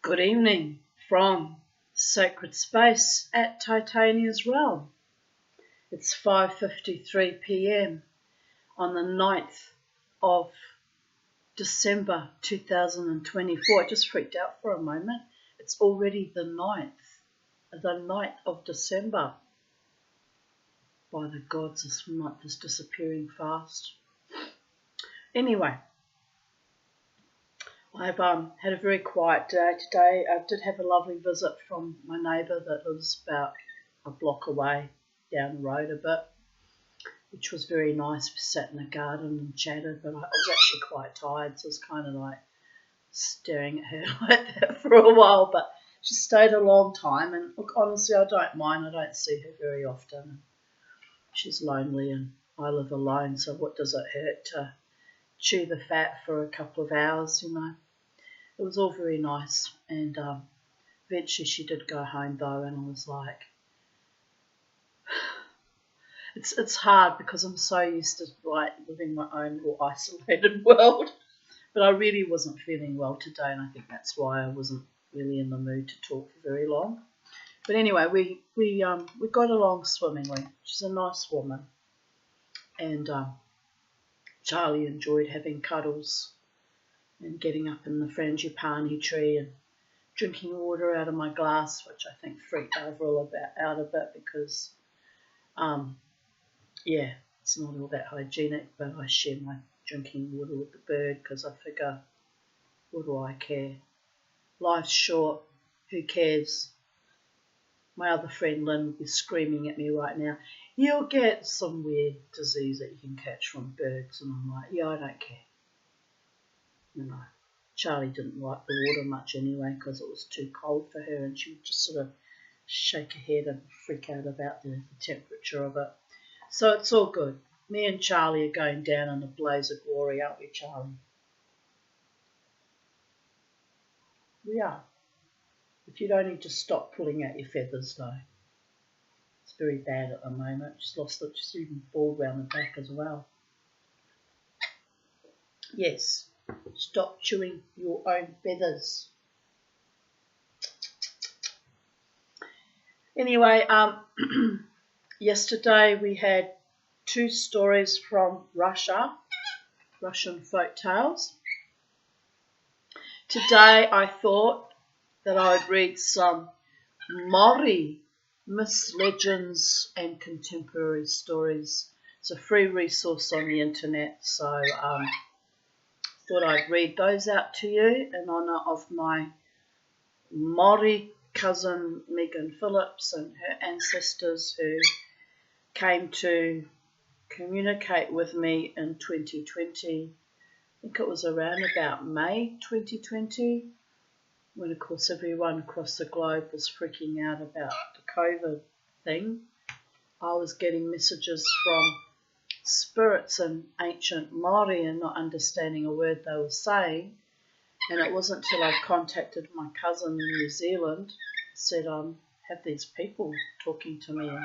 Good evening from Sacred Space at Titania's Realm. It's 5:53 p.m. on the 9th of December 2024. I just freaked out for a moment. It's already the 9th of December. By the gods, this month is disappearing fast. Anyway, I've had a very quiet day today. I did have a lovely visit from my neighbour that lives about a block away down the road a bit, which was very nice. We sat in the garden and chatted, but I was actually quite tired, so I was kind of like staring at her like that for a while, but she stayed a long time, and look, honestly, I don't mind. I don't see her very often. She's lonely and I live alone, so what does it hurt to chew the fat for a couple of hours, you know? It was all very nice, and eventually she did go home though, and I was like, it's hard because I'm so used to like living my own little isolated world, but I really wasn't feeling well today, and I think that's why I wasn't really in the mood to talk for very long. But anyway, we got along swimmingly. She's a nice woman, and Charlie enjoyed having cuddles and getting up in the frangipani tree and drinking water out of my glass, which I think freaked Avril out a bit because, yeah, it's not all that hygienic, but I share my drinking water with the bird because I figure, what do I care? Life's short, who cares? My other friend Lynn would be screaming at me right now, you'll get some weird disease that you can catch from birds. And I'm like, yeah, I don't care. You know, Charlie didn't like the water much anyway because it was too cold for her, and she would just sort of shake her head and freak out about the temperature of it. So it's all good. Me and Charlie are going down in a blaze of glory, aren't we, Charlie? We are. If you'd only just stop pulling out your feathers, though. It's very bad at the moment. She's lost it. She's even bald round the back as well. Yes. Stop chewing your own feathers. Anyway, yesterday we had 2 stories from Russia, Russian folk tales. Today I thought that I would read some Maori myths, legends and contemporary stories. It's a free resource on the internet, so thought I'd read those out to you in honour of my Maori cousin Megan Phillips and her ancestors who came to communicate with me in 2020. I think it was around about May 2020, when of course everyone across the globe was freaking out about the COVID thing. I was getting messages from spirits in ancient Maori and not understanding a word they were saying, and it wasn't until I contacted my cousin in New Zealand, said have these people talking to me, and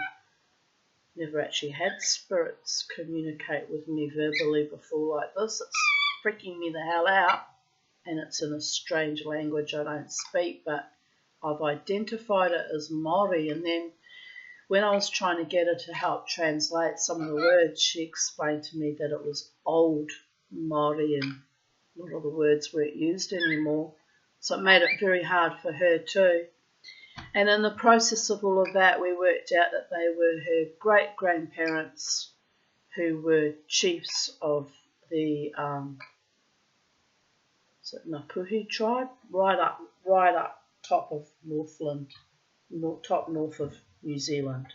never actually had spirits communicate with me verbally before like this. It's freaking me the hell out, and it's in a strange language I don't speak, but I've identified it as Maori. And then when I was trying to get her to help translate some of the words, she explained to me that it was old Maori and a lot of the words weren't used anymore. So it made it very hard for her too. And in the process of all of that, we worked out that they were her great-grandparents who were chiefs of the Mapuhi tribe, right up top of Northland, top north of New Zealand.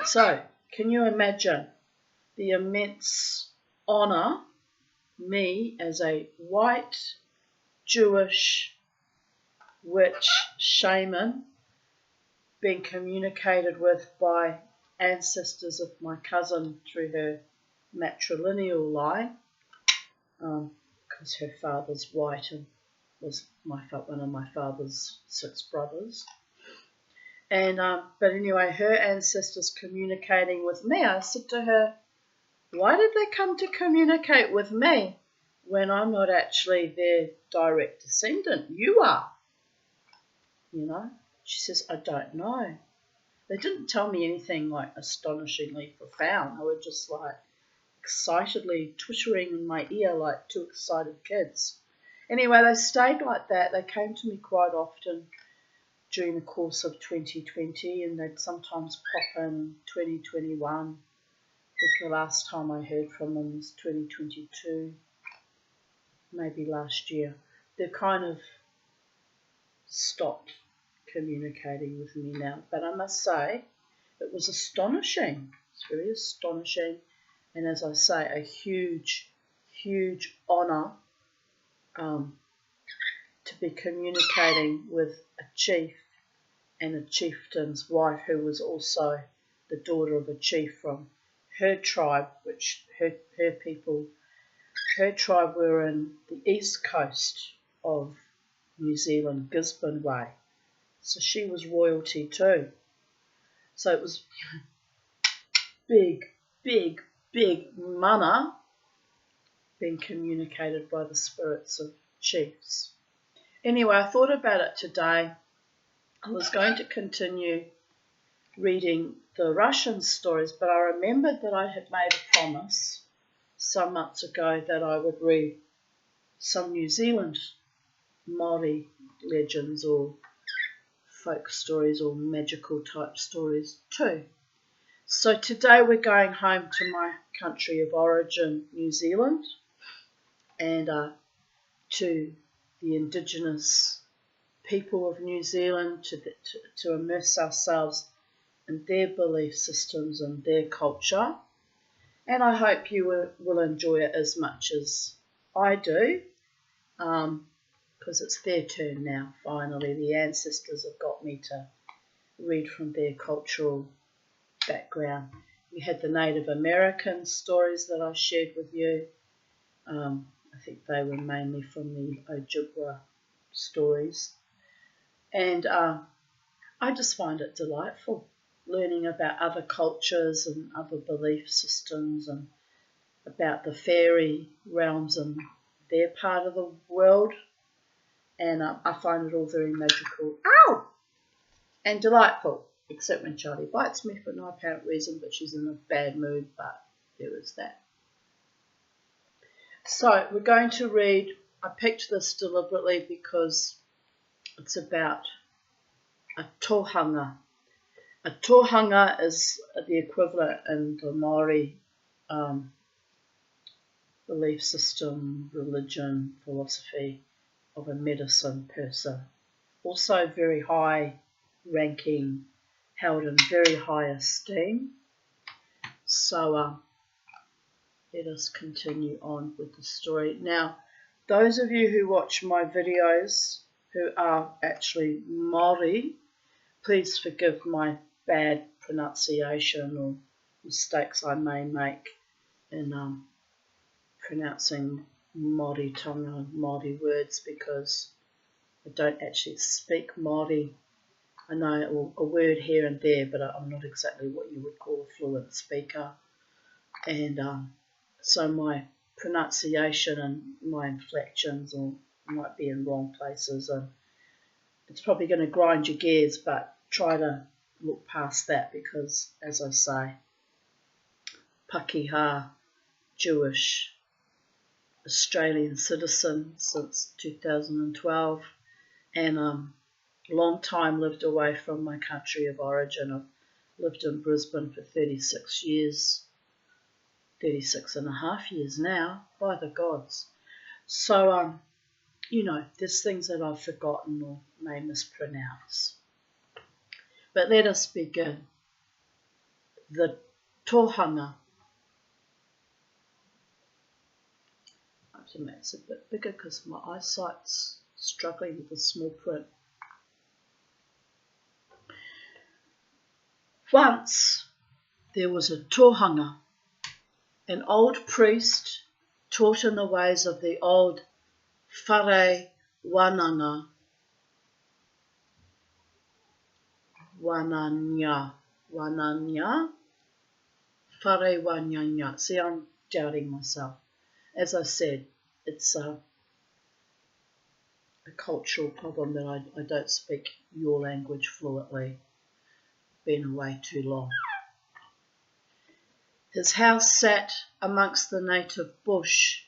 So, can you imagine the immense honour me as a white Jewish witch shaman being communicated with by ancestors of my cousin through her matrilineal line, because her father's white and was one of my father's 6 brothers. And but anyway, her ancestors communicating with me. I said to her, why did they come to communicate with me? when I'm not actually their direct descendant? You are, you know. She says, I don't know. They didn't tell me anything like astonishingly profound. They were just like excitedly twittering in my ear like two excited kids. Anyway, they stayed like that. They came to me quite often during the course of 2020, and they'd sometimes pop in 2021. I think the last time I heard from them was 2022, maybe last year. They've kind of stopped communicating with me now. But I must say, it was astonishing. It's very astonishing. And as I say, a huge, huge honour to be communicating with a chief and a chieftain's wife, who was also the daughter of a chief from her tribe, which her people, her tribe were in the east coast of New Zealand, Gisborne Way. So she was royalty too. So it was big, big, big mana being communicated by the spirits of chiefs. Anyway, I thought about it today. I was going to continue reading the Russian stories, but I remembered that I had made a promise some months ago that I would read some New Zealand Maori legends or folk stories or magical type stories too. So today we're going home to my country of origin, New Zealand, and to the indigenous people of New Zealand, to immerse ourselves in their belief systems and their culture. And I hope you will enjoy it as much as I do, because it's their turn now, finally. The ancestors have got me to read from their cultural background. We had the Native American stories that I shared with you. I think they were mainly from the Ojibwa stories. And I just find it delightful learning about other cultures and other belief systems and about the fairy realms in their part of the world. And I find it all very magical. Ow! And delightful, except when Charlie bites me for no apparent reason, but she's in a bad mood, but there is that. So we're going to read, I picked this deliberately because it's about a tohunga. A tohunga is the equivalent in the Maori belief system, religion, philosophy of a medicine person. Also very high ranking, held in very high esteem. So let us continue on with the story. Now, those of you who watch my videos who are actually Maori, please forgive my bad pronunciation or mistakes I may make in pronouncing Māori tonga, Māori words, because I don't actually speak Māori. I know a word here and there, but I'm not exactly what you would call a fluent speaker. And so my pronunciation and my inflections might be in wrong places, and it's probably going to grind your gears, but try to look past that because, as I say, Pakeha, Jewish, Australian citizen since 2012, and long time lived away from my country of origin. I've lived in Brisbane for 36 years, 36 and a half years now, by the gods. So, you know, there's things that I've forgotten or may mispronounce. But let us begin. The Tohunga. I have to make it a bit bigger because my eyesight's struggling with the small print. Once there was a Tohunga, an old priest taught in the ways of the old whare wananga, wananya, whare wananya. See, I'm doubting myself. As I said, it's a cultural problem that I don't speak your language fluently. Been away too long. His house sat amongst the native bush,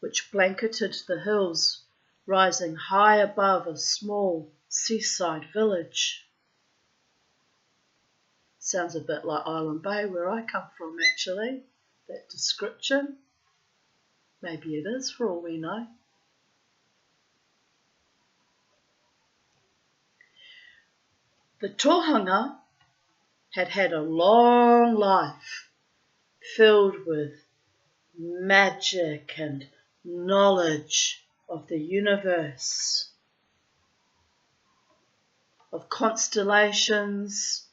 which blanketed the hills, rising high above a small seaside village. Sounds a bit like Island Bay, where I come from, actually, that description. Maybe it is, for all we know. The Tohunga had had a long life, filled with magic and knowledge of the universe, of constellations,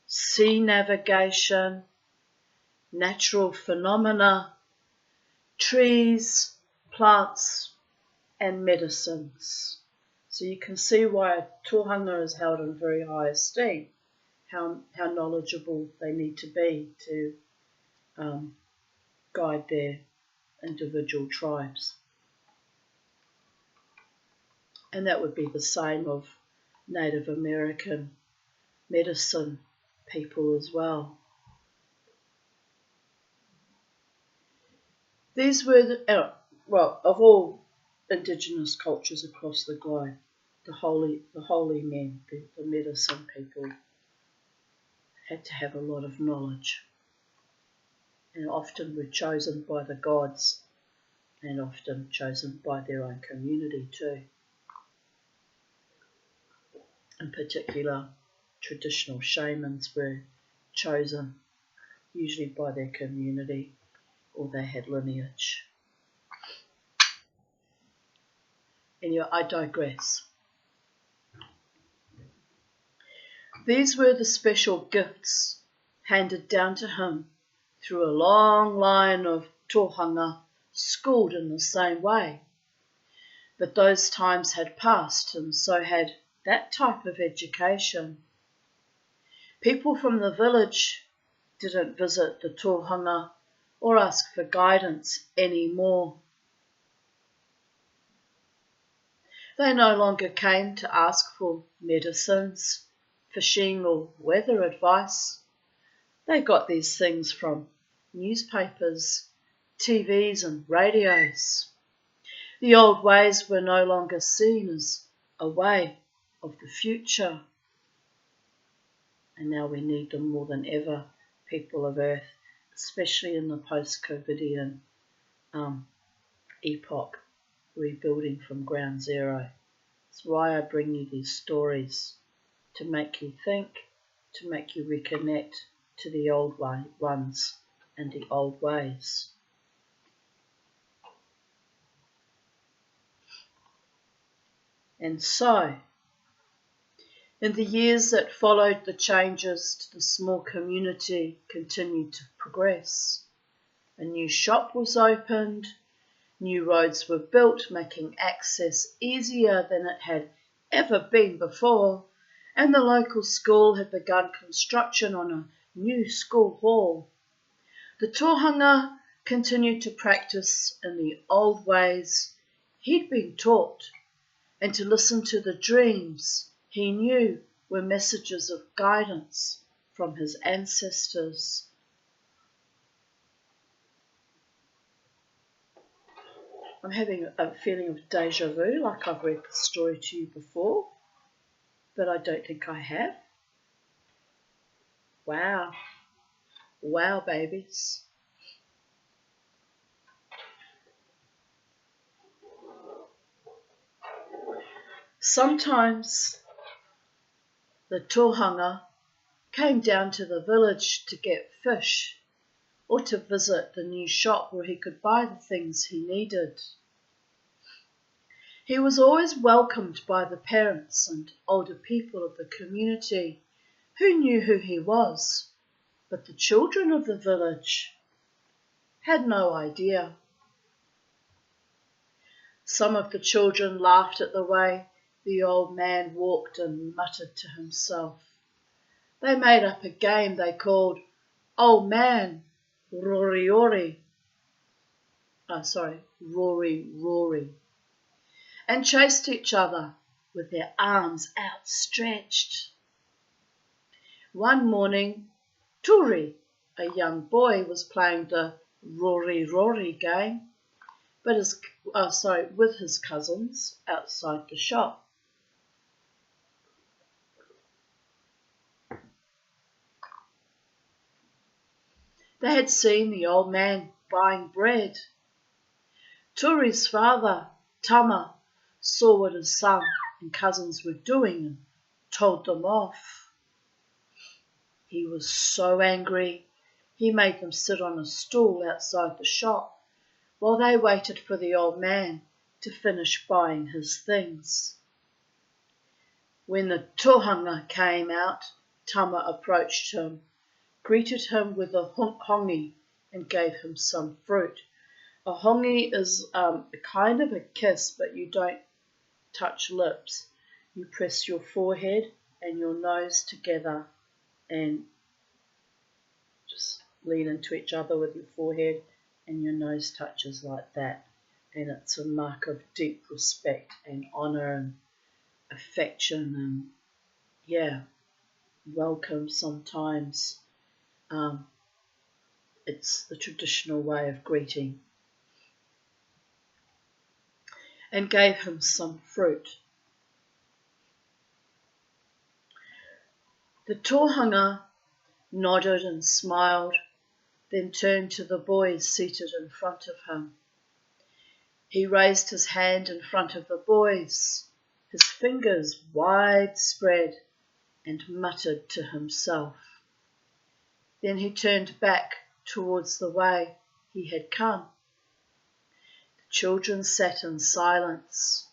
sea navigation, natural phenomena, trees, plants, and medicines. So you can see why a tohunga is held in very high esteem, how knowledgeable they need to be to guide their individual tribes. And that would be the same of Native American medicine people as well. These were, of all indigenous cultures across the globe, the holy men, the medicine people, had to have a lot of knowledge, and often were chosen by the gods, and often chosen by their own community too. In particular, traditional shamans were chosen usually by their community, or they had lineage. Anyway, I digress. These were the special gifts handed down to him through a long line of tohunga schooled in the same way. But those times had passed, and so had that type of education. People from the village didn't visit the tohunga or ask for guidance anymore. They no longer came to ask for medicines, fishing, or weather advice. They got these things from newspapers, TVs, and radios. The old ways were no longer seen as a way of the future. And now we need them more than ever, people of Earth, especially in the post-COVIDian epoch, rebuilding from ground zero. That's why I bring you these stories, to make you think, to make you reconnect to the old ones and the old ways. And so, in the years that followed, the changes to the small community continued to progress. A new shop was opened, new roads were built, making access easier than it had ever been before, and the local school had begun construction on a new school hall. The Tohunga continued to practice in the old ways he'd been taught, and to listen to the dreams he knew were messages of guidance from his ancestors. I'm having a feeling of deja vu, like I've read the story to you before, but I don't think I have. Wow. Wow, babies. Sometimes the Tohunga came down to the village to get fish or to visit the new shop where he could buy the things he needed. He was always welcomed by the parents and older people of the community who knew who he was, but the children of the village had no idea. Some of the children laughed at the way the old man walked and muttered to himself. They made up a game they called Old Man Roriori. Rory, and chased each other with their arms outstretched. One morning, Turi, a young boy, was playing the Rory game, with his cousins outside the shop. They had seen the old man buying bread. Turi's father, Tama, saw what his son and cousins were doing and told them off. He was so angry, he made them sit on a stool outside the shop while they waited for the old man to finish buying his things. When the Tohunga came out, Tama approached him, greeted him with a hongi and gave him some fruit. A hongi is a kind of a kiss, but you don't touch lips. You press your forehead and your nose together and just lean into each other with your forehead and your nose touches like that. And it's a mark of deep respect and honour and affection and, welcome sometimes. It's the traditional way of greeting. And gave him some fruit. The Tohunga nodded and smiled, then turned to the boys seated in front of him. He raised his hand in front of the boys, his fingers wide spread, and muttered to himself. Then he turned back towards the way he had come. The children sat in silence.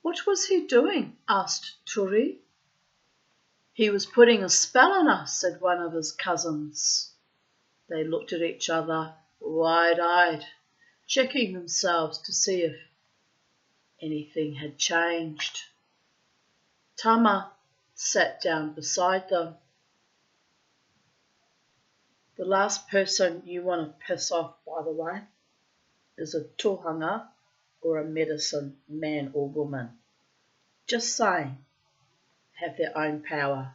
"What was he doing?" asked Turi. "He was putting a spell on us," said one of his cousins. They looked at each other, wide-eyed, checking themselves to see if anything had changed. Tama sat down beside them. The last person you want to piss off, by the way, is a tohunga or a medicine man or woman. Just saying, have their own power.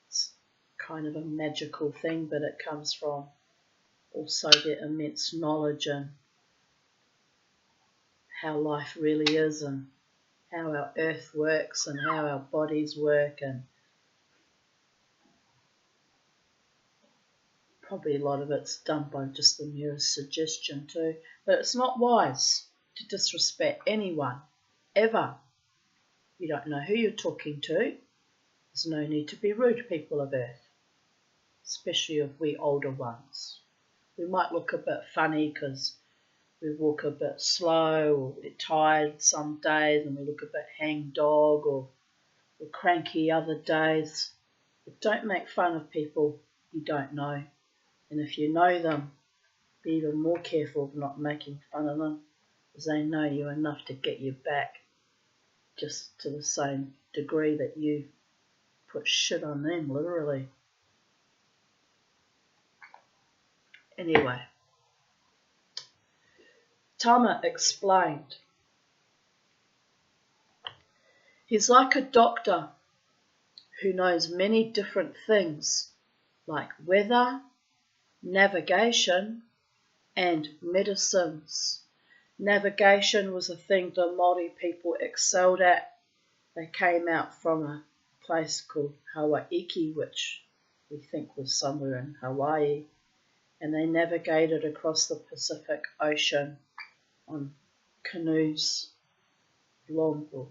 It's kind of a magical thing, but it comes from also their immense knowledge and how life really is and how our earth works and how our bodies work, and probably a lot of it's done by just the merest suggestion too. But it's not wise to disrespect anyone, ever. You don't know who you're talking to. There's no need to be rude, people of Earth, especially if we older ones. We might look a bit funny because we walk a bit slow or we're tired some days and we look a bit hang-dog or we're cranky other days. But don't make fun of people you don't know. And if you know them, be even more careful of not making fun of them, because they know you enough to get you back just to the same degree that you put shit on them, literally. Anyway, Tama explained. He's like a doctor who knows many different things, like weather, navigation, and medicines. Navigation was a thing the Māori people excelled at. They came out from a place called Hawaiki, which we think was somewhere in Hawaii, and they navigated across the Pacific Ocean on canoes, long or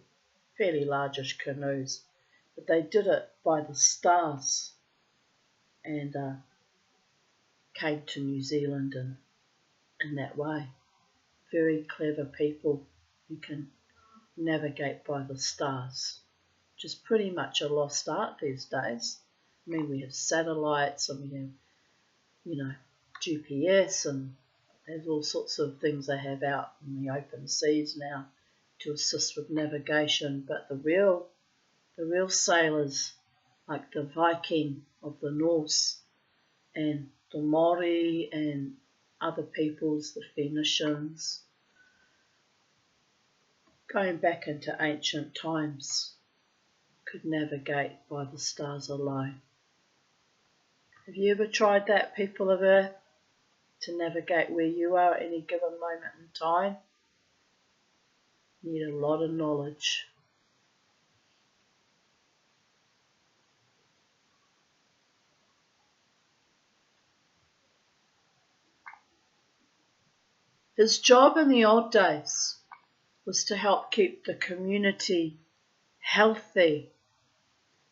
fairly largish canoes, but they did it by the stars and came to New Zealand in that way. Very clever people who can navigate by the stars, which is pretty much a lost art these days. I mean, we have satellites and we have, GPS, and there's all sorts of things they have out in the open seas now to assist with navigation. But the real sailors, like the Viking of the Norse and the Maori and other peoples, the Phoenicians, going back into ancient times, could navigate by the stars alone. Have you ever tried that, people of Earth, to navigate where you are at any given moment in time? You need a lot of knowledge. His job in the old days was to help keep the community healthy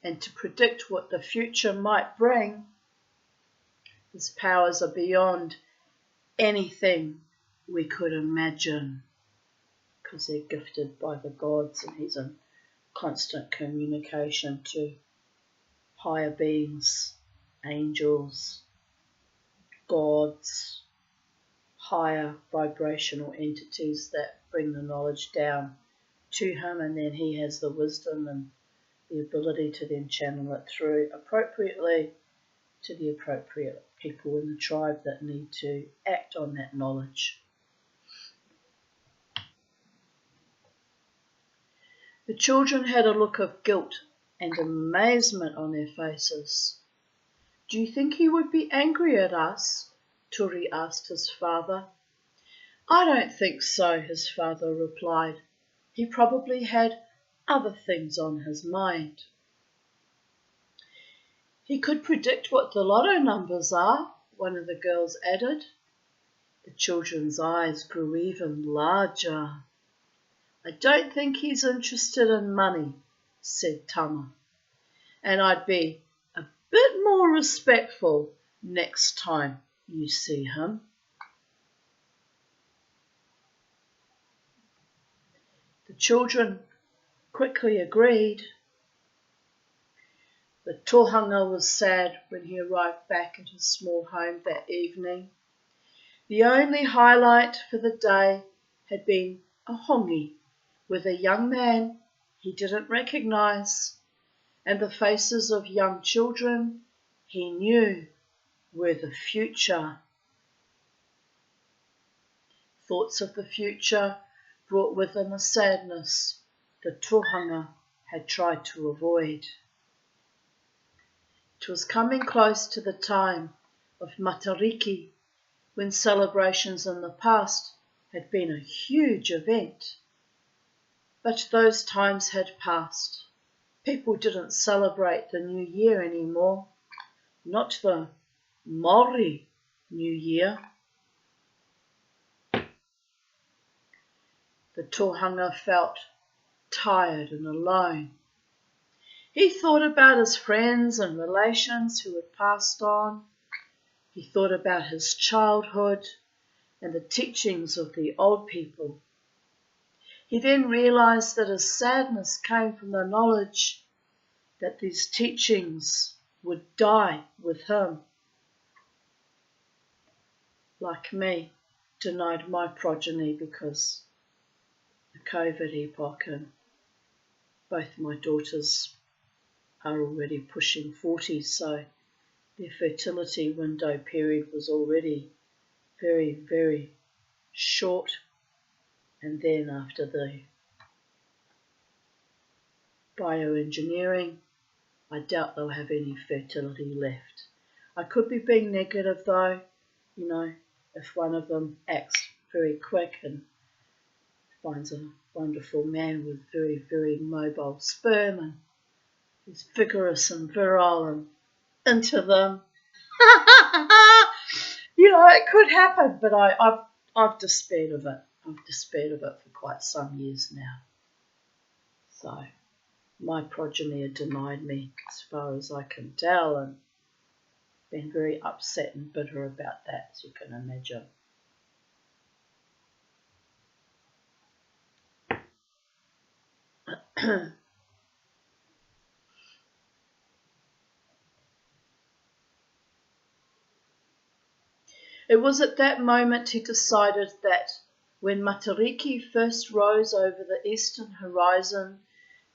and to predict what the future might bring. His powers are beyond anything we could imagine because they're gifted by the gods, and he's in constant communication to higher beings, angels, gods, higher vibrational entities that bring the knowledge down to him, and then he has the wisdom and the ability to then channel it through appropriately to the appropriate people in the tribe that need to act on that knowledge. The children had a look of guilt and amazement on their faces. "Do you think he would be angry at us?" Turi asked his father. "I don't think so," his father replied. "He probably had other things on his mind." "He could predict what the lotto numbers are," one of the girls added. The children's eyes grew even larger. "I don't think he's interested in money," said Tama, "and I'd be a bit more respectful next time you see him." The children quickly agreed. The Tohunga was sad when he arrived back at his small home that evening. The only highlight for the day had been a hongi with a young man he didn't recognise, and the faces of young children he knew were the future. Thoughts of the future brought with them a sadness the Tohunga had tried to avoid. It was coming close to the time of Matariki, when celebrations in the past had been a huge event. But those times had passed. People didn't celebrate the New Year anymore, not the Maori New Year. The Tohunga felt tired and alone. He thought about his friends and relations who had passed on. He thought about his childhood and the teachings of the old people. He then realised that his sadness came from the knowledge that these teachings would die with him. Like me, denied my progeny because the COVID epoch, and both my daughters are already pushing 40, so their fertility window period was already very, very short. And then after the bioengineering, I doubt they'll have any fertility left. I could be being negative though, if one of them acts very quick and finds a wonderful man with very, very mobile sperm and is vigorous and virile and into them. It could happen, but I've despaired of it. I've despaired of it for quite some years now. So my progeny had denied me as far as I can tell, and been very upset and bitter about that, as you can imagine. It was at that moment he decided that when Matariki first rose over the eastern horizon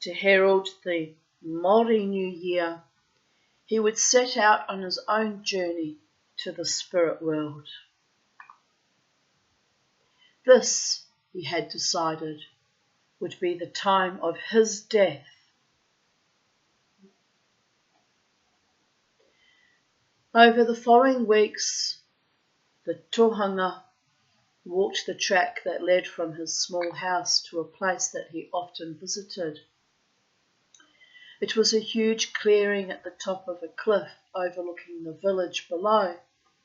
to herald the Maori New Year, he would set out on his own journey to the spirit world. This, he had decided, would be the time of his death. Over the following weeks, the Tohunga walked the track that led from his small house to a place that he often visited. It was a huge clearing at the top of a cliff overlooking the village below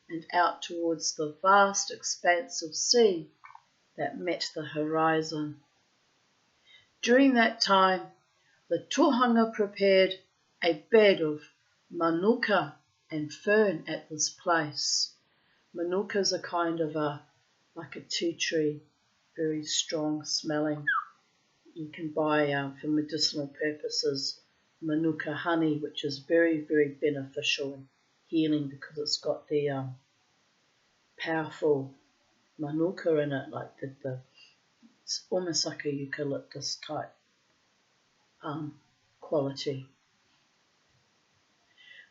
and out towards the vast expanse of sea that met the horizon. During that time, the Tohunga prepared a bed of manuka and fern at this place. Manuka is a kind of like a tea tree, very strong smelling. You can buy for medicinal purposes manuka honey, which is very, very beneficial and healing because it's got the powerful manuka in it, like it's almost like a eucalyptus type quality.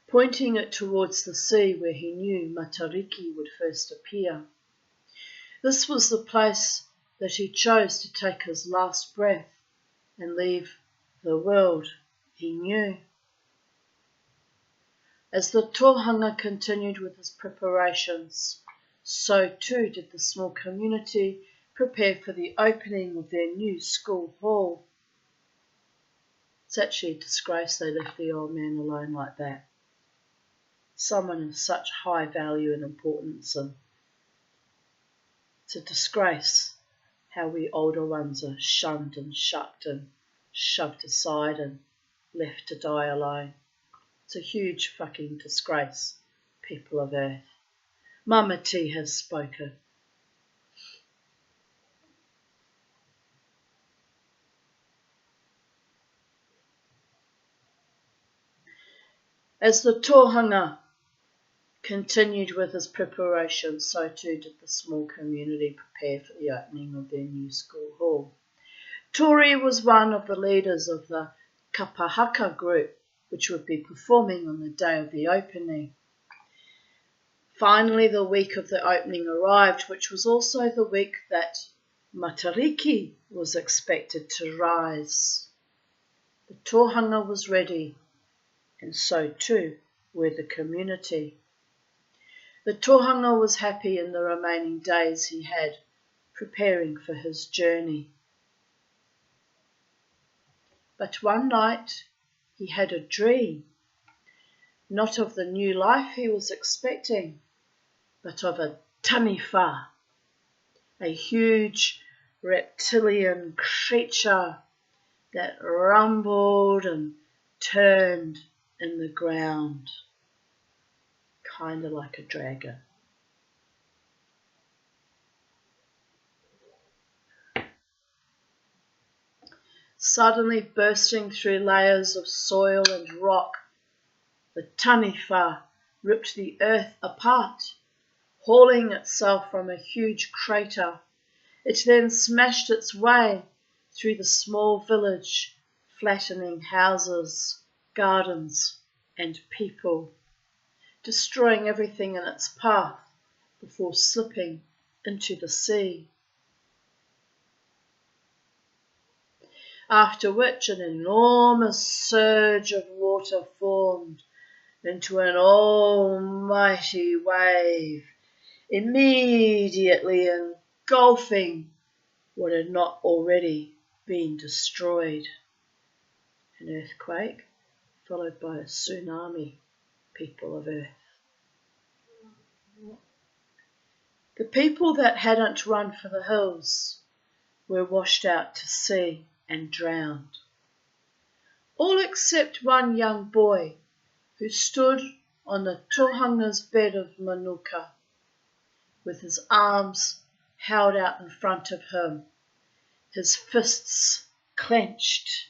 Pointing it towards the sea where he knew Matariki would first appear. This was the place that he chose to take his last breath and leave the world he knew. As the Tohunga continued with his preparations, so too did the small community prepare for the opening of their new school hall. It's actually a disgrace they left the old man alone like that. Someone of such high value and importance, and it's a disgrace how we older ones are shunned and shucked and shoved aside and left to die alone. It's a huge fucking disgrace, people of Earth. Mama T has spoken. As the Tohunga continued with his preparations, so too did the small community prepare for the opening of their new school hall. Tori was one of the leaders of the Kapahaka group, which would be performing on the day of the opening. Finally, the week of the opening arrived, which was also the week that Matariki was expected to rise. The Tohunga was ready, and so too were the community. The Tohunga was happy in the remaining days he had, preparing for his journey. But one night he had a dream, not of the new life he was expecting, but of a taniwha, a huge reptilian creature that rumbled and turned in the ground, kind of like a dragon. Suddenly bursting through layers of soil and rock, the taniwha ripped the earth apart, hauling itself from a huge crater. It then smashed its way through the small village, flattening houses, gardens, and people, destroying everything in its path before slipping into the sea. After which an enormous surge of water formed into an almighty wave, immediately engulfing what had not already been destroyed. An earthquake, followed by a tsunami, people of Earth. The people that hadn't run for the hills were washed out to sea and drowned, all except one young boy who stood on the Tohunga's bed of manuka, with his arms held out in front of him, his fists clenched.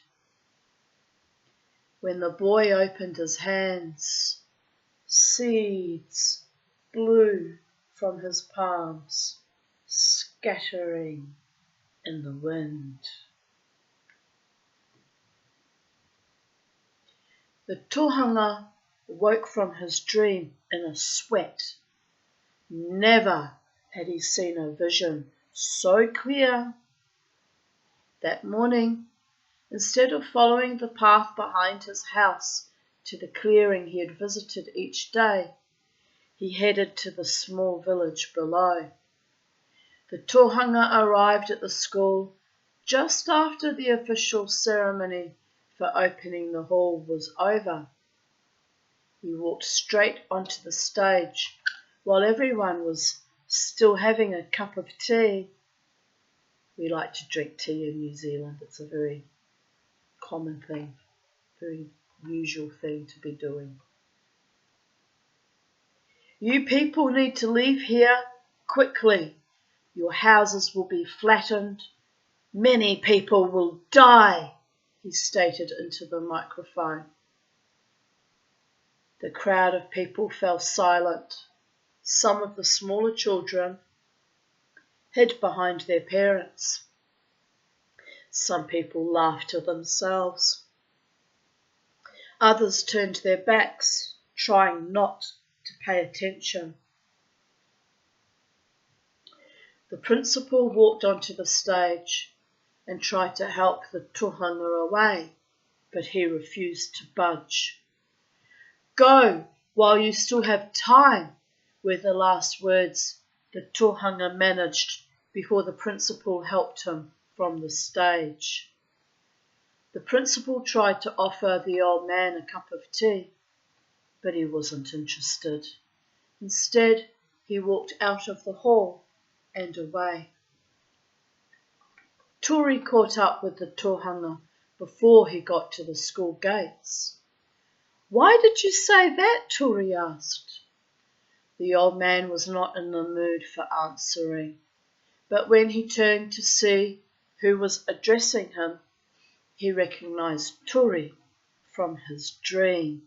When the boy opened his hands, seeds blew from his palms, scattering in the wind. The Tohunga woke from his dream in a sweat. Never had he seen a vision so clear. That morning, instead of following the path behind his house to the clearing he had visited each day, he headed to the small village below. The Tohunga arrived at the school just after the official ceremony for opening the hall was over. He walked straight onto the stage while everyone was still having a cup of tea. We like to drink tea in New Zealand. It's a very common thing, very usual thing to be doing. You people need to leave here quickly. Your houses will be flattened. Many people will die, he stated into the microphone. The crowd of people fell silent. Some of the smaller children hid behind their parents. Some people laughed to themselves. Others turned their backs, trying not to pay attention. The principal walked onto the stage and tried to help the Tohunga away, but he refused to budge. Go while you still have time, were the last words the Tohunga managed before the principal helped him from the stage. The principal tried to offer the old man a cup of tea, but he wasn't interested. Instead, he walked out of the hall and away. Tori caught up with the Tohunga before he got to the school gates. Why did you say that? Tori asked. The old man was not in the mood for answering, but when he turned to see who was addressing him, he recognized Tori from his dream.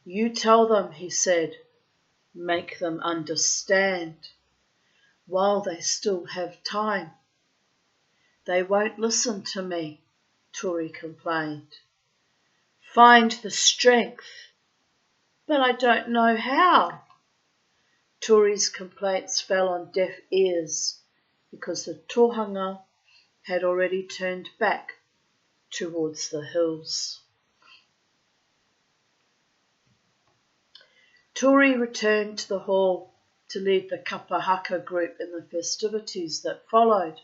You tell them, he said, make them understand while they still have time. They won't listen to me, Tori complained. Find the strength, but I don't know how. Tori's complaints fell on deaf ears because the Tohunga had already turned back towards the hills. Tori returned to the hall to lead the kapahaka group in the festivities that followed.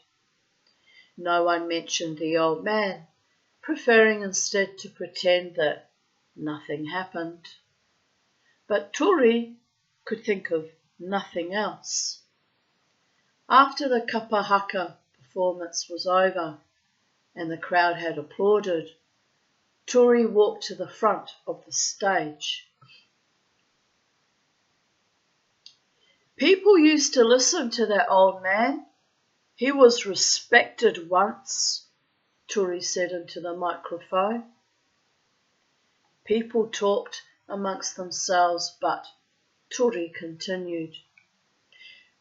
No one mentioned the old man, preferring instead to pretend that nothing happened. But Tori could think of nothing else. After the kapahaka performance was over and the crowd had applauded, Tori walked to the front of the stage. People used to listen to that old man. He was respected once, Tori said into the microphone. People talked amongst themselves, but Tori continued.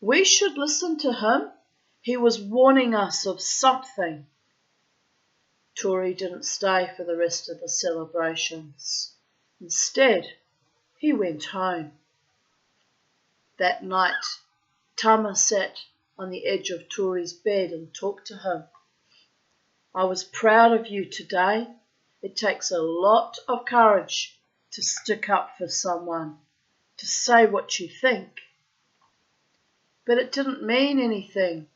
We should listen to him. He was warning us of something. Tori didn't stay for the rest of the celebrations. Instead, he went home. That night, Tama sat on the edge of Tori's bed and talked to him. I was proud of you today. It takes a lot of courage to stick up for someone, to say what you think. But it didn't mean anything.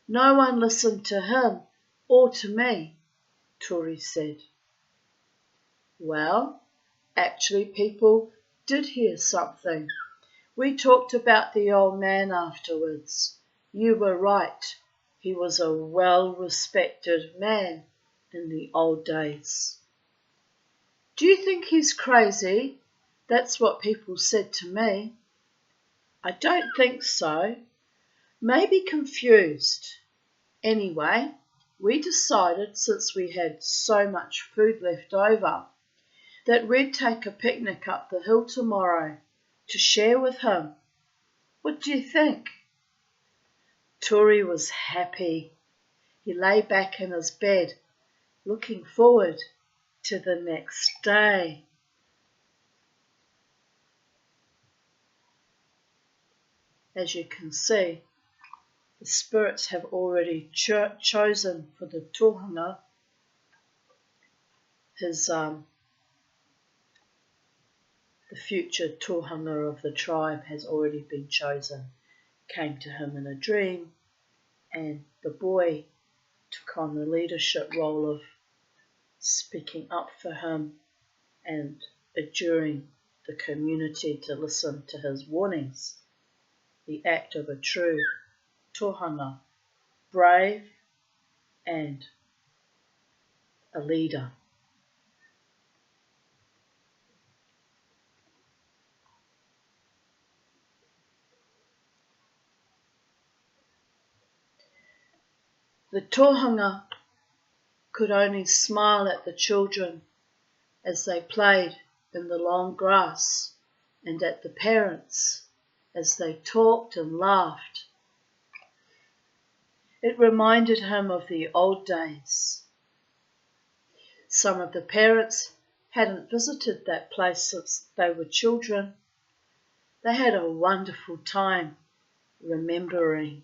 No one listened to him or to me, Tori said. Well, actually people did hear something. We talked about the old man afterwards. You were right. He was a well-respected man in the old days. Do you think he's crazy? That's what people said to me. I don't think so. Maybe confused. Anyway, we decided, since we had so much food left over, that we'd take a picnic up the hill tomorrow to share with him. What do you think? Tori was happy. He lay back in his bed, looking forward to the next day. As you can see, The spirits have already chosen for the Tohunga. The future Tohunga of the tribe has already been chosen. Came to him in a dream, and the boy took on the leadership role of speaking up for him and adjuring the community to listen to his warnings. The act of a true Tohunga, brave and a leader. The Tohunga could only smile at the children as they played in the long grass, and at the parents as they talked and laughed. It reminded him of the old days. Some of the parents hadn't visited that place since they were children. They had a wonderful time remembering.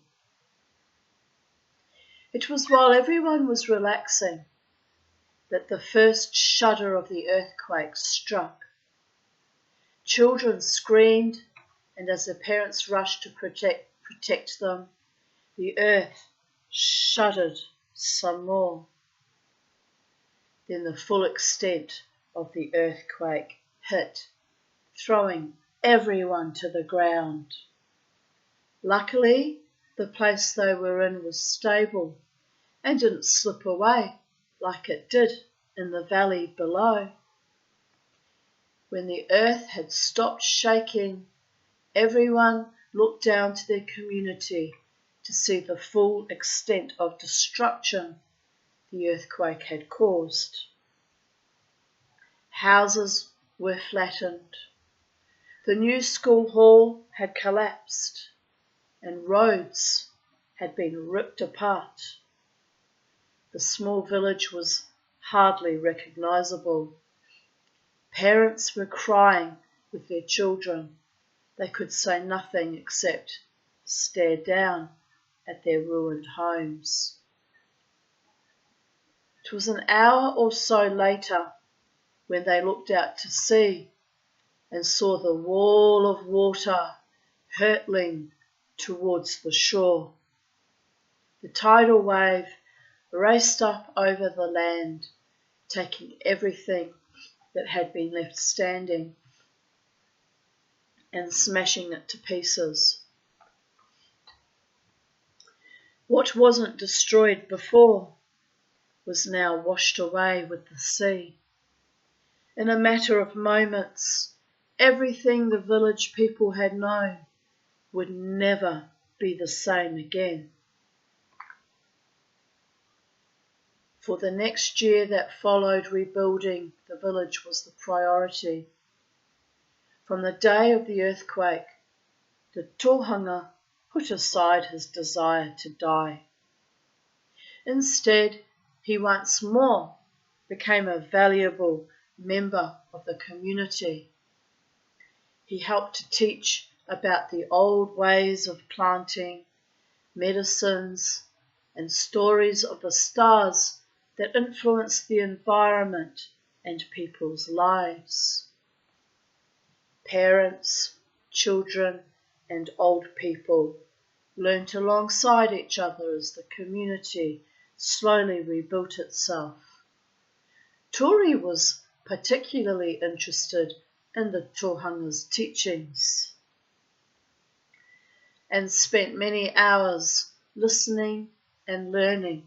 It was while everyone was relaxing that the first shudder of the earthquake struck. Children screamed, and as their parents rushed to protect them, the earth shuddered some more. Then the full extent of the earthquake hit, throwing everyone to the ground. Luckily, the place they were in was stable and didn't slip away like it did in the valley below. When the earth had stopped shaking, everyone looked down to their community to see the full extent of destruction the earthquake had caused. Houses were flattened. The new school hall had collapsed, and roads had been ripped apart. The small village was hardly recognisable. Parents were crying with their children. They could say nothing except stare down at their ruined homes. It was an hour or so later when they looked out to sea and saw the wall of water hurtling towards the shore. The tidal wave raced up over the land, taking everything that had been left standing and smashing it to pieces. What wasn't destroyed before was now washed away with the sea. In a matter of moments, everything the village people had known would never be the same again. For the next year that followed, rebuilding the village was the priority. From the day of the earthquake, the Tohunga put aside his desire to die. Instead, he once more became a valuable member of the community. He helped to teach about the old ways of planting, medicines, and stories of the stars that influence the environment and people's lives. Parents, children, and old people learnt alongside each other as the community slowly rebuilt itself. Tori was particularly interested in the Tohunga's teachings and spent many hours listening and learning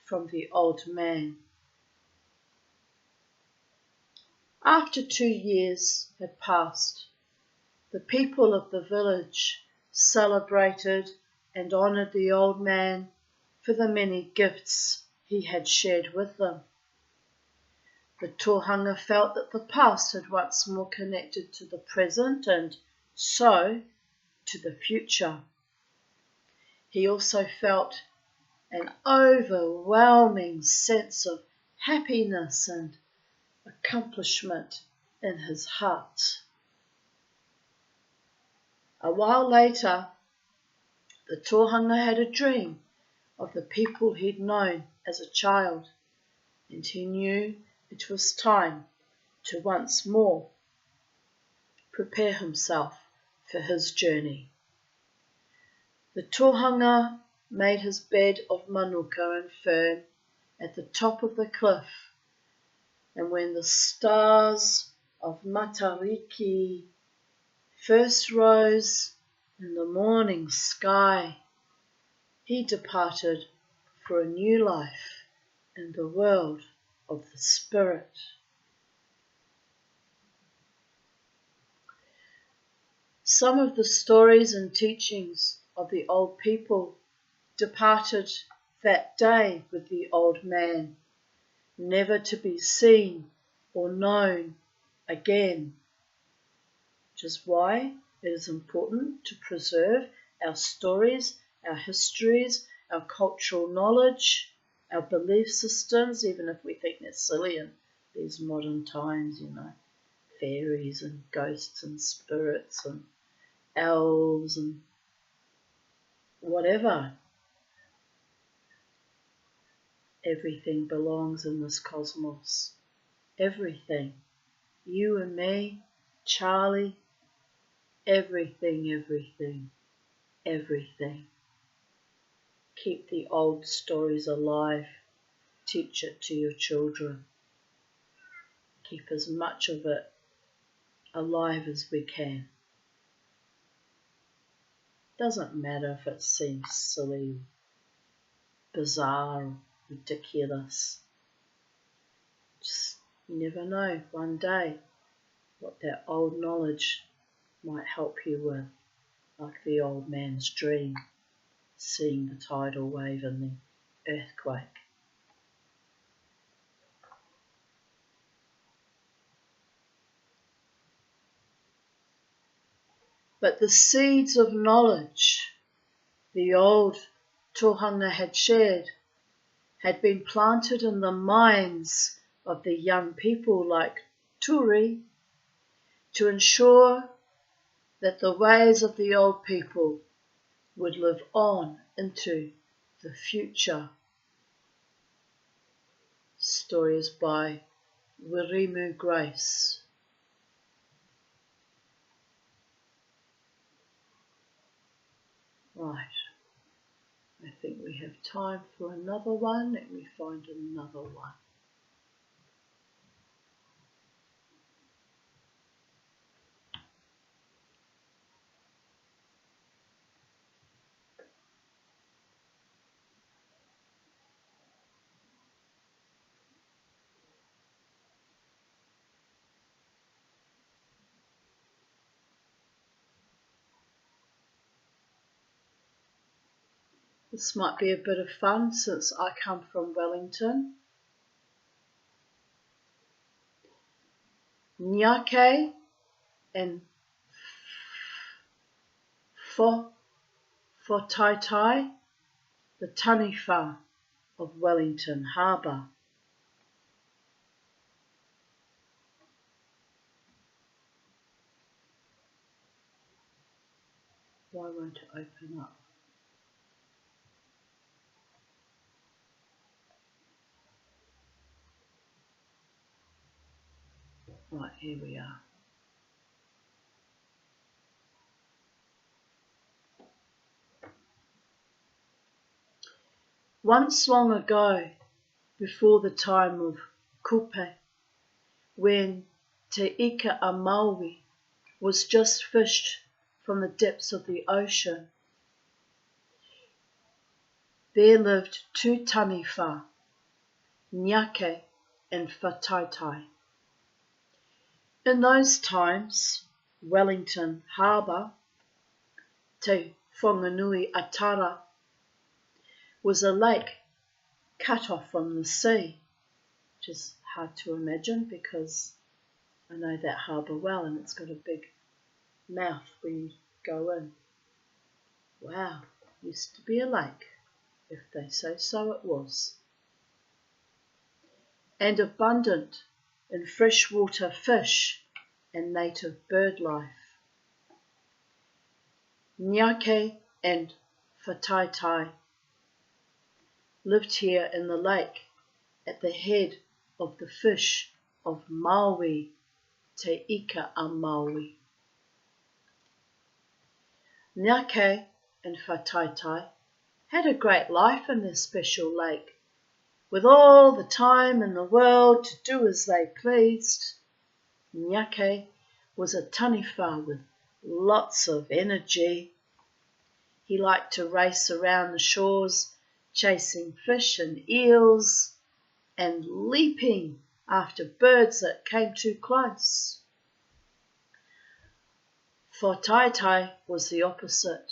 from the old man. After 2 years had passed, the people of the village celebrated and honoured the old man for the many gifts he had shared with them. The Tohunga felt that the past had once more connected to the present and so to the future. He also felt an overwhelming sense of happiness and accomplishment in his heart. A while later, The Tohunga had a dream of the people he'd known as a child, and he knew it was time to once more prepare himself for his journey. The Tohunga made his bed of manuka and fern at the top of the cliff, and when the stars of Matariki first rose in the morning sky, he departed for a new life in the world of the spirit. Some of the stories and teachings of the old people departed that day with the old man, never to be seen or known again, which is why it is important to preserve our stories, our histories, our cultural knowledge, our belief systems, even if we think they're silly in these modern times, fairies and ghosts and spirits and elves and whatever. Everything belongs in this cosmos. Everything. You and me, Charlie, everything, everything, everything. Keep the old stories alive. Teach it to your children. Keep as much of it alive as we can. Doesn't matter if it seems silly, bizarre, ridiculous. Just you never know one day what that old knowledge might help you with, like the old man's dream, seeing the tidal wave and the earthquake. But the seeds of knowledge the old Tohunga had shared had been planted in the minds of the young people like Turi to ensure that the ways of the old people would live on into the future. Stories by Wirimu Grace. Right, I think we have time for another one. Let me find another one. This might be a bit of fun since I come from Wellington. Nyake and Whotaitai, the taniwha of Wellington Harbour. Why won't it open up? Right, here we are. Once long ago, before the time of Kupe, when Te Ika a Māui was just fished from the depths of the ocean, there lived two taniwha, Nyake and Whotaitai. In those times, Wellington Harbour, Te Whanganui Atara, was a lake cut off from the sea, which is hard to imagine because I know that harbour well and it's got a big mouth when you go in. Wow, used to be a lake, if they say so it was. And abundant in freshwater fish and native bird life. Nyake and Whātaitai lived here in the lake at the head of the fish of Māui, te ika a Māui. Nyake and Whātaitai had a great life in their special lake, with all the time in the world to do as they pleased. Nyake was a taniwha with lots of energy. He liked to race around the shores, chasing fish and eels, and leaping after birds that came too close. Whātaitai was the opposite.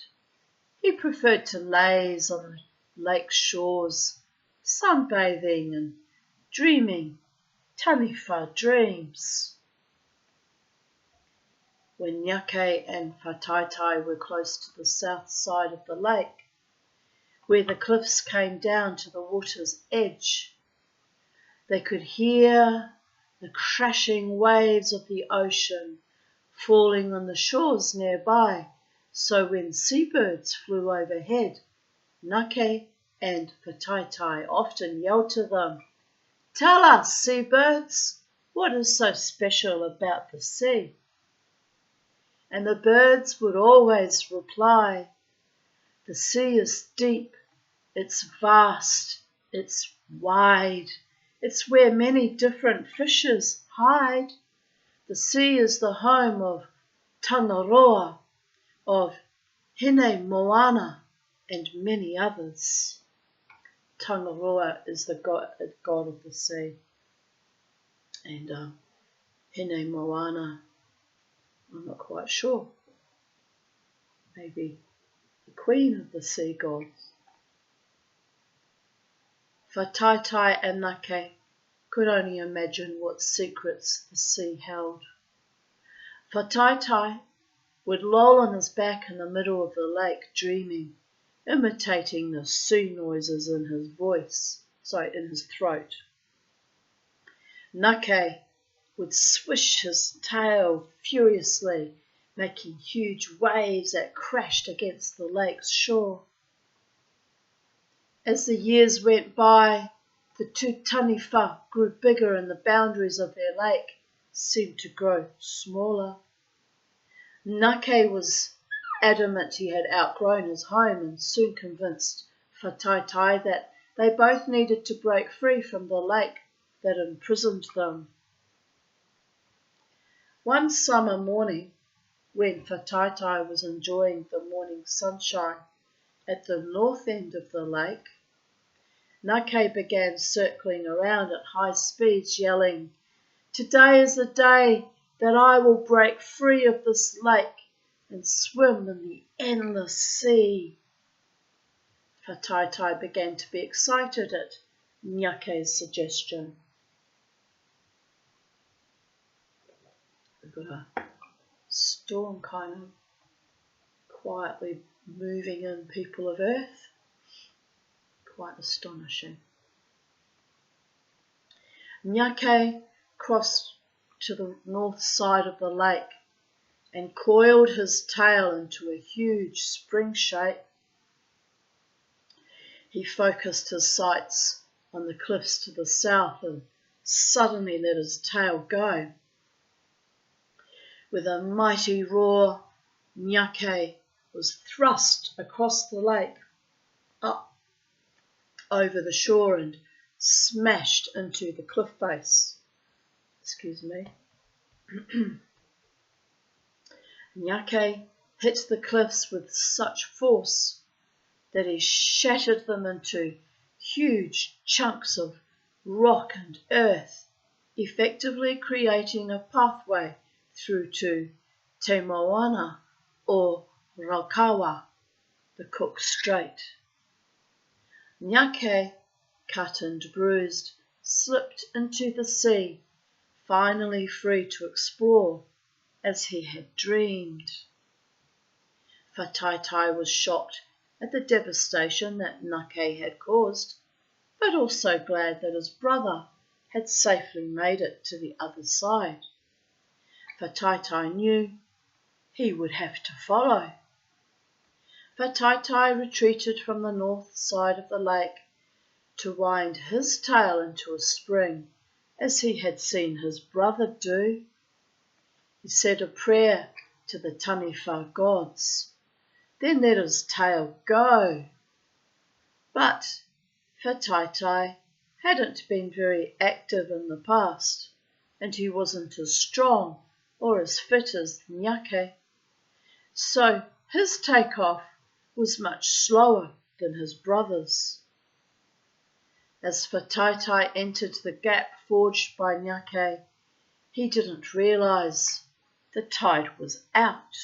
He preferred to laze on the lake shores, sunbathing and dreaming taniwha dreams. When Nyake and Whātaitai were close to the south side of the lake, where the cliffs came down to the water's edge, they could hear the crashing waves of the ocean falling on the shores nearby. So when seabirds flew overhead, Nyake and Whātaitai often yelled to them, "Tell us, seabirds, what is so special about the sea?" And the birds would always reply, "The sea is deep, it's vast, it's wide, it's where many different fishes hide. The sea is the home of Tangaroa, of Hine Moana, and many others." Tangaroa is the god of the sea. And Hine Moana, I'm not quite sure. Maybe the queen of the sea gods. Whātaitai and Nyake could only imagine what secrets the sea held. Whātaitai would loll on his back in the middle of the lake dreaming, imitating the sea noises in his throat. Nyake would swish his tail furiously, making huge waves that crashed against the lake's shore. As the years went by, the two taniwha grew bigger and the boundaries of their lake seemed to grow smaller. Nyake was adamant he had outgrown his home and soon convinced Whātaitai that they both needed to break free from the lake that imprisoned them. One summer morning, when Whātaitai was enjoying the morning sunshine at the north end of the lake, Nyake began circling around at high speeds, yelling, "Today is the day that I will break free of this lake and swim in the endless sea." Whātaitai began to be excited at Nyake's suggestion. We've got a storm kind of quietly moving in, people of Earth. Quite astonishing. Nyake crossed to the north side of the lake and coiled his tail into a huge spring shape. He focused his sights on the cliffs to the south and suddenly let his tail go. With a mighty roar, Nyake was thrust across the lake, up over the shore and smashed into the cliff face. Excuse me. Nyake hit the cliffs with such force that he shattered them into huge chunks of rock and earth, effectively creating a pathway through to Te Moana or Raukawa, the Cook Strait. Nyake, cut and bruised, slipped into the sea, finally free to explore as he had dreamed. Whātaitai was shocked at the devastation that Nyake had caused, but also glad that his brother had safely made it to the other side. Whātaitai knew he would have to follow. Whataitae retreated from the north side of the lake to wind his tail into a spring, as he had seen his brother do. He said a prayer to the Taniwha gods, then let his tail go. But Whataitae hadn't been very active in the past, and he wasn't as strong or as fit as Nyake. So his takeoff was much slower than his brother's. As Whataitae entered the gap forged by Nyake, he didn't realise the tide was out.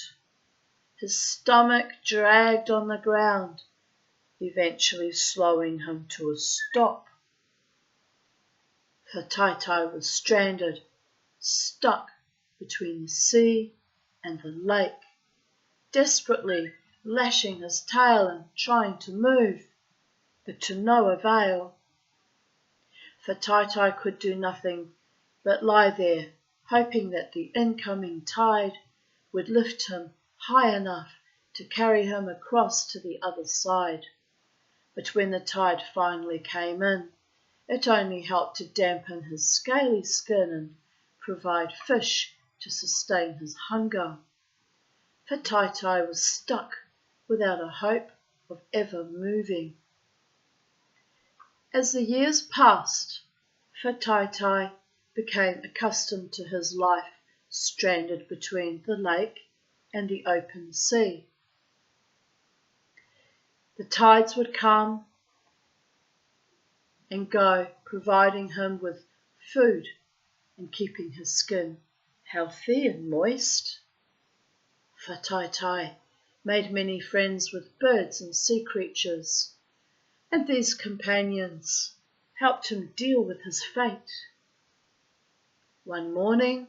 His stomach dragged on the ground, eventually slowing him to a stop. Whataitae was stranded, stuck between the sea and the lake, desperately lashing his tail and trying to move, but to no avail. Whataitae could do nothing but lie there, hoping that the incoming tide would lift him high enough to carry him across to the other side. But when the tide finally came in, it only helped to dampen his scaly skin and provide fish to sustain his hunger. Whataitae was stuck without a hope of ever moving. As the years passed, Whataitae became accustomed to his life stranded between the lake and the open sea. The tides would come and go, providing him with food and keeping his skin healthy and moist. Whataitae made many friends with birds and sea creatures, and these companions helped him deal with his fate. One morning,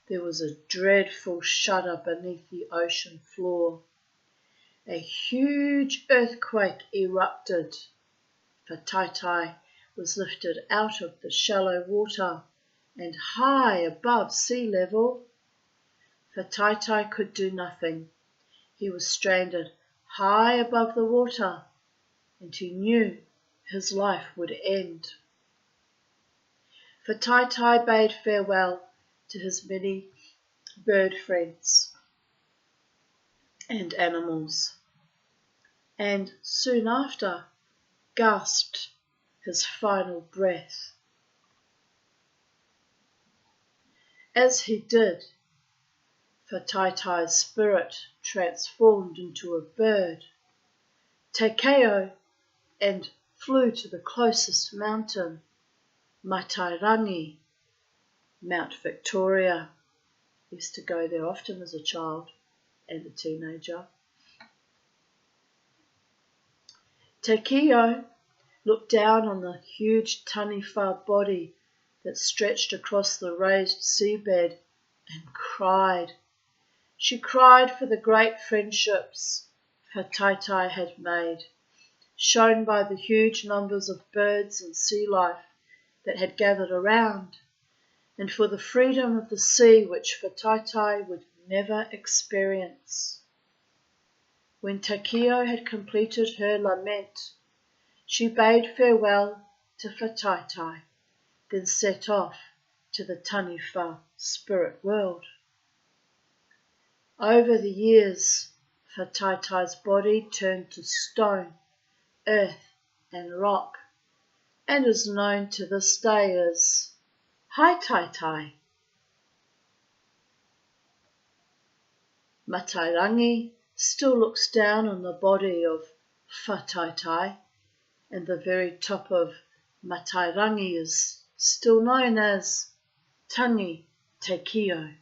there was a dreadful shudder beneath the ocean floor. A huge earthquake erupted. Whataitae was lifted out of the shallow water and high above sea level. Whataitae could do nothing. He was stranded high above the water, and he knew his life would end. Whataitae bade farewell to his many bird friends and animals, and soon after gasped his final breath. As he did, Whataitae's spirit transformed into a bird, Tekeo, and flew to the closest mountain, Matairangi, Mount Victoria. I used to go there often as a child and a teenager. Tekeo looked down on the huge Taniwha body that stretched across the raised seabed and cried. She cried for the great friendships Whataitae had made, shown by the huge numbers of birds and sea life that had gathered around, and for the freedom of the sea which Whataitae would never experience. When Tekeo had completed her lament, she bade farewell to Whataitae, then set off to the Taniwha spirit world. Over the years, Whataitae's body turned to stone, earth and rock, and is known to this day as Haitaitai. Matairangi still looks down on the body of Whataitae, and the very top of Matairangi is still known as Tangi Tekeo.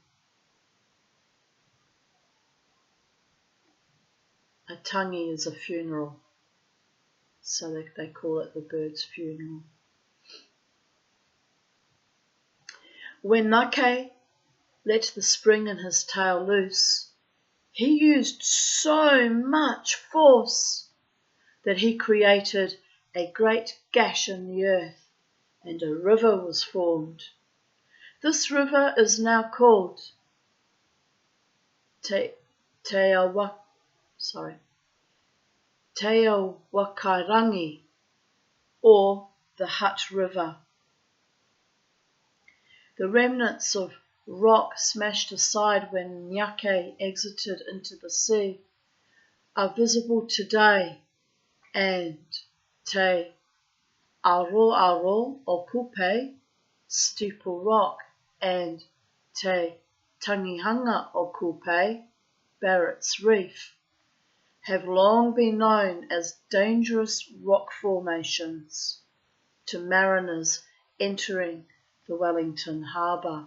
A tangi is a funeral, so they call it the bird's funeral. When Nake let the spring in his tail loose, he used so much force that he created a great gash in the earth, and a river was formed. This river is now called Te Wakairangi, or the Hutt River. The remnants of rock smashed aside when Nyake exited into the sea are visible today, and Te Aroaro o Kupe, Steeple Rock, and Te Tangihanga o Kupe, Barrett's Reef, have long been known as dangerous rock formations to mariners entering the Wellington harbour.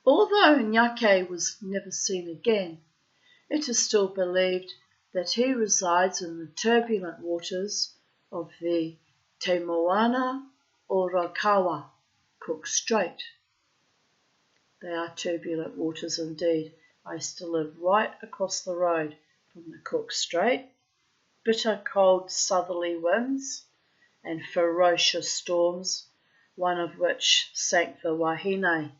Although Nyake was never seen again, it is still believed that he resides in the turbulent waters of the Te Moana Orakawa, Cook Strait. They are turbulent waters indeed. I used to live right across the road from the Cook Strait. Bitter cold southerly winds and ferocious storms, one of which sank the Wahine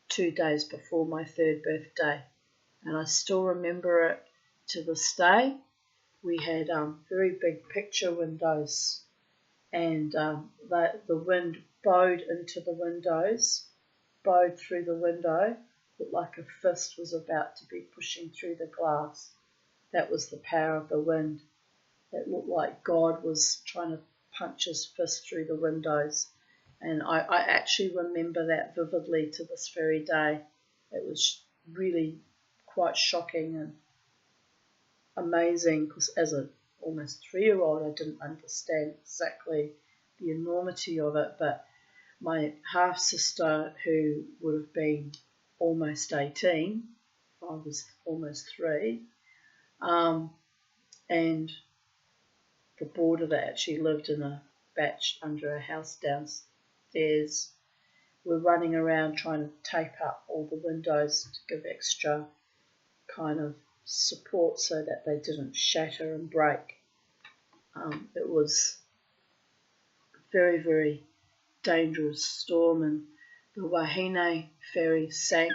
2 days before my 3rd birthday. And I still remember it to this day. We had very big picture windows, and the wind bowed into the windows, bowed through the window, looked like a fist was about to be pushing through the glass. That was the power of the wind. It looked like God was trying to punch his fist through the windows. And I actually remember that vividly to this very day. It was really quite shocking and amazing, because as an almost 3-year-old I didn't understand exactly the enormity of it, but my half-sister, who would have been almost 18, I was almost 3, and the boarder that actually lived in a batch under a house downstairs, were running around trying to tape up all the windows to give extra kind of support so that they didn't shatter and break. It was a very, very dangerous storm, and the Wahine ferry sank,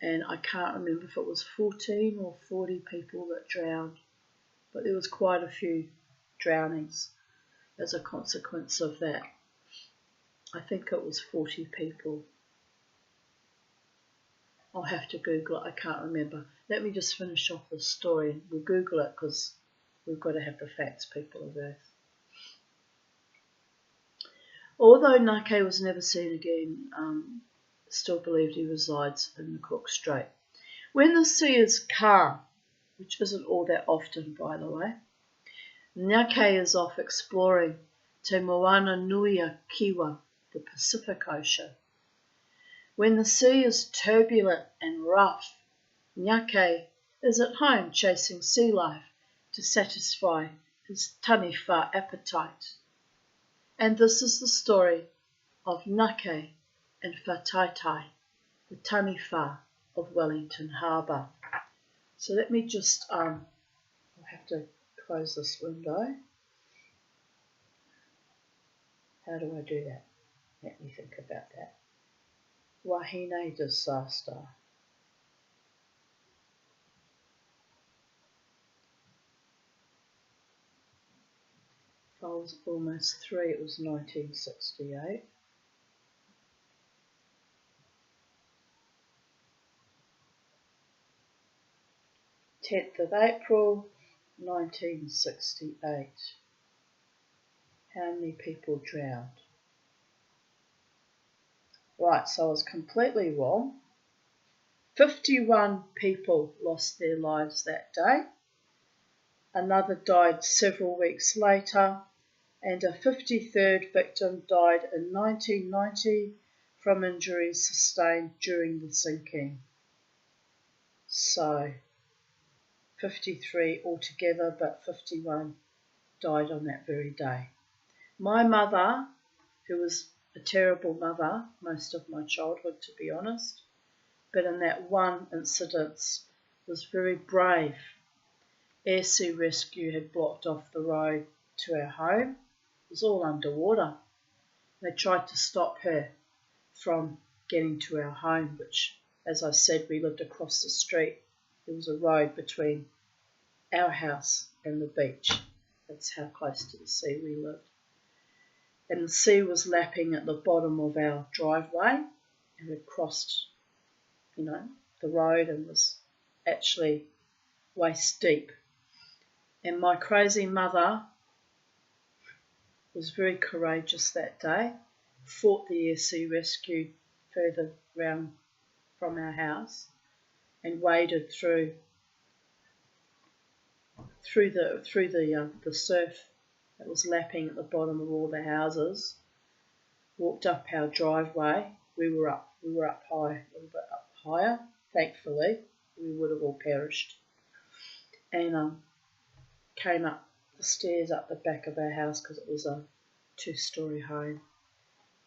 and I can't remember if it was 14 or 40 people that drowned, but there was quite a few drownings as a consequence of that. I think it was 40 people. I'll have to Google it, I can't remember. Let me just finish off this story and we'll Google it, because we've got to have the facts, people of Earth. Although Nyake was never seen again, still believed he resides in the Cook Strait. When the sea is calm, which isn't all that often by the way, Nyake is off exploring Te Moana Nuia Kiwa, the Pacific Ocean. When the sea is turbulent and rough, Nyake is at home chasing sea life to satisfy his taniwha appetite. And this is the story of Nyake and Whataitai, the taniwha of Wellington Harbour. So let me just, I'll have to close this window. How do I do that? Let me think about that. Wahine disaster. If I was almost 3, it was 1968. April 10th, 1968. How many people drowned? Right, so I was completely wrong. 51 people lost their lives that day. Another died several weeks later, and a 53rd victim died in 1990 from injuries sustained during the sinking. So, 53 altogether, but 51 died on that very day. My mother, who was a terrible mother most of my childhood, to be honest, but in that one incident was very brave. Air Sea Rescue had blocked off the road to our home. It was all underwater. They tried to stop her from getting to our home, which, as I said, we lived across the street. There was a road between our house and the beach. That's how close to the sea we lived. And the sea was lapping at the bottom of our driveway, and it crossed, the road and was actually waist deep. And my crazy mother was very courageous that day, fought the air sea rescue further round from our house, and waded through the surf that was lapping at the bottom of all the houses, walked up our driveway. We were up high, a little bit up higher, thankfully. We would have all perished. And came up the stairs up the back of our house because it was a 2-story home.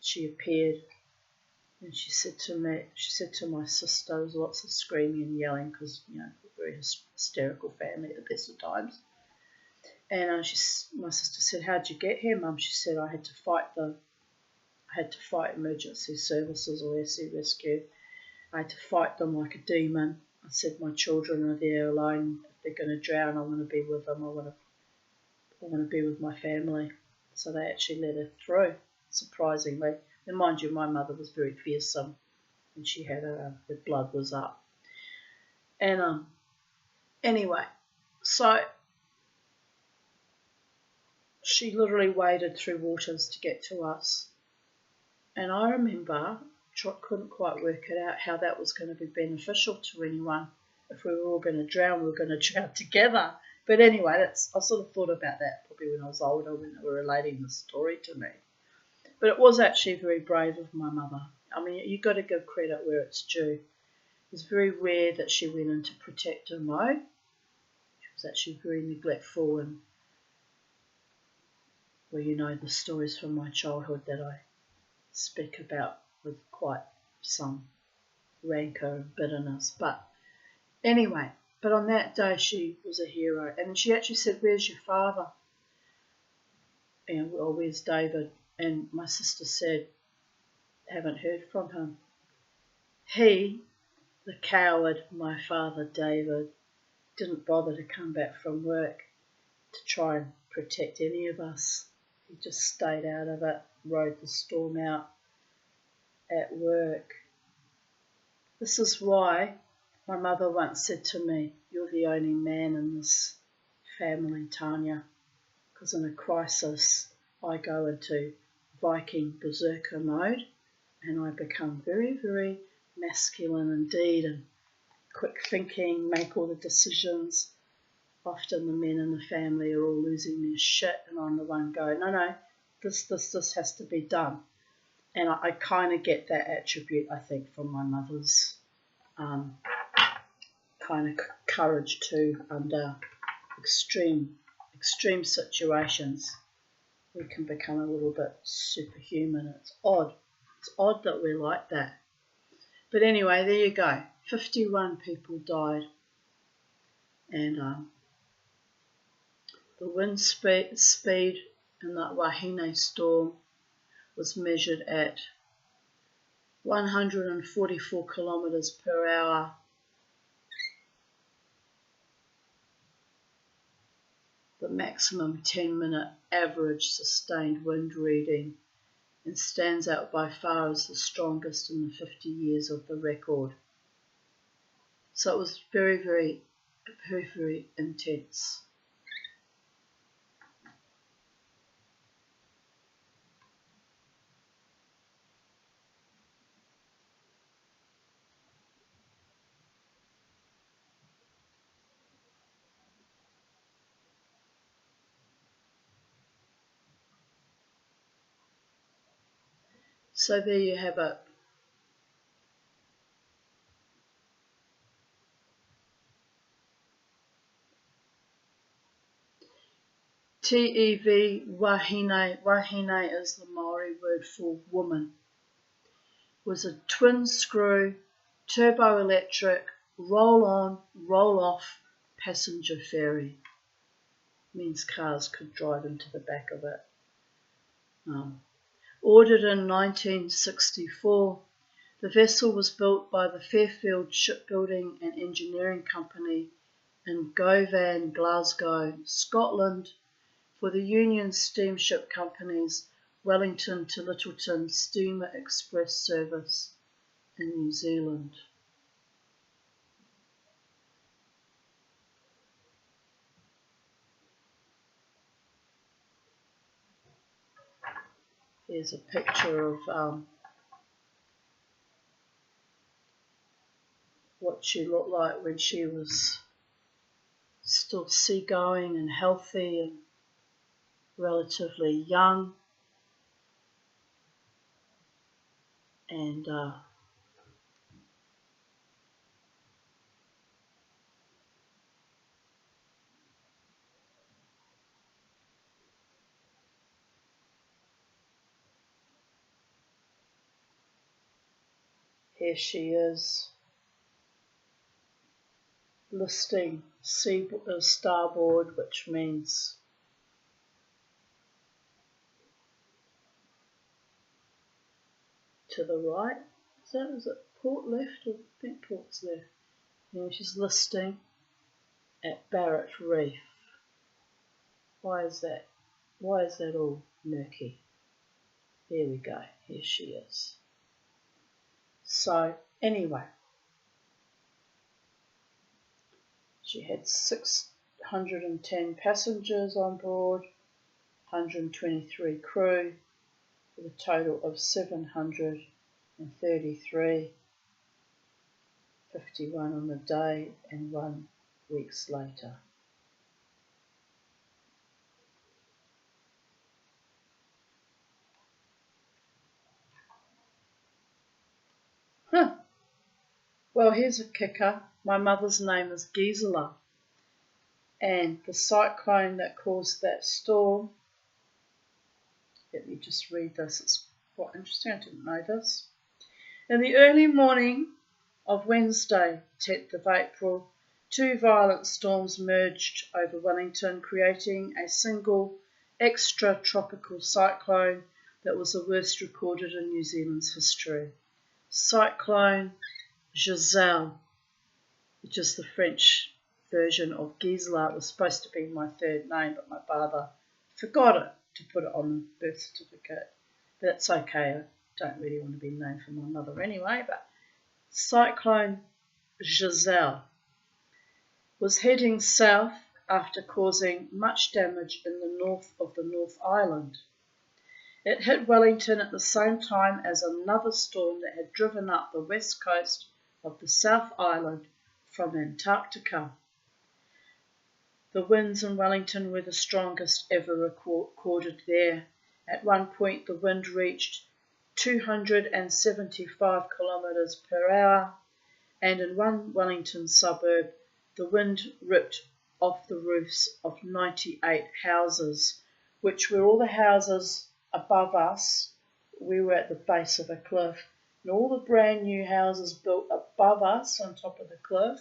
She appeared and she said to my sister, there was lots of screaming and yelling because, we're a very hysterical family at the best of times. And my sister said, "How'd you get here, Mum?" She said, I had to fight emergency services or air sea rescue. I had to fight them like a demon. I said, my children are there alone. If they're going to drown, I want to be with them. I want to be with my family. So they actually let her through, surprisingly. And mind you, my mother was very fearsome, and she had her blood was up. And anyway, so she literally waded through waters to get to us. And I remember, couldn't quite work it out how that was going to be beneficial to anyone. If we were all going to drown, we were going to drown together. But anyway, I sort of thought about that probably when I was older, when they were relating the story to me. But it was actually very brave of my mother. I mean, you've got to give credit where it's due. It was very rare that she went in to protect her mode. She was actually very neglectful, and, well, the stories from my childhood that I speak about with quite some rancour and bitterness. But anyway, on that day she was a hero. And she actually said, "Where's your father?" And, "Well, where's David?" And my sister said, "Haven't heard from him." He, the coward, my father David, didn't bother to come back from work to try and protect any of us. He just stayed out of it, rode the storm out at work. This is why my mother once said to me, "You're the only man in this family, Tanya," because in a crisis I go into Viking berserker mode and I become very, very masculine indeed, and quick thinking, make all the decisions. Often the men in the family are all losing their shit and I'm the one going, no, this has to be done. And I kind of get that attribute, I think, from my mother's kind of courage too, under extreme situations. We can become a little bit superhuman. It's odd. It's odd that we're like that. But anyway, there you go. 51 people died. And the wind speed in that Wahine storm was measured at 144 kilometres per hour. The maximum 10-minute average sustained wind reading, and stands out by far as the strongest in the 50 years of the record. So it was very, very, very, very intense. So there you have it. TEV Wahine. Wahine is the Maori word for woman. Was a twin screw, turbo electric, roll on, roll off passenger ferry. Means cars could drive into the back of it. Ordered in 1964, the vessel was built by the Fairfield Shipbuilding and Engineering Company in Govan, Glasgow, Scotland, for the Union Steamship Company's Wellington to Lyttelton Steamer Express service in New Zealand. Here's a picture of what she looked like when she was still seagoing and healthy and relatively young. And here she is, listing starboard, which means to the right. Is it port left? Or I think port's left. Yeah, she's listing at Barrett Reef. Why is that? Why is that all murky? There we go. Here she is. So anyway, she had 610 passengers on board, 123 crew, with a total of 733, 51 on the day and 1 weeks later. Well, here's a kicker. My mother's name is Gisela, and the cyclone that caused that storm, let me just read this, it's quite interesting, I didn't know this. In the early morning of Wednesday, 10th of April, 2 violent storms merged over Wellington, creating a single extratropical cyclone that was the worst recorded in New Zealand's history. Cyclone Giselle, which is the French version of Gisela. It was supposed to be my third name, but my father forgot it to put it on the birth certificate. But it's okay, I don't really want to be named for my mother anyway. But Cyclone Giselle was heading south after causing much damage in the north of the North Island. It hit Wellington at the same time as another storm that had driven up the west coast of the South Island from Antarctica. The winds in Wellington were the strongest ever recorded there. At one point the wind reached 275 kilometres per hour, and in one Wellington suburb the wind ripped off the roofs of 98 houses, which were all the houses above us. We were at the base of a cliff, and all the brand new houses built above us on top of the cliff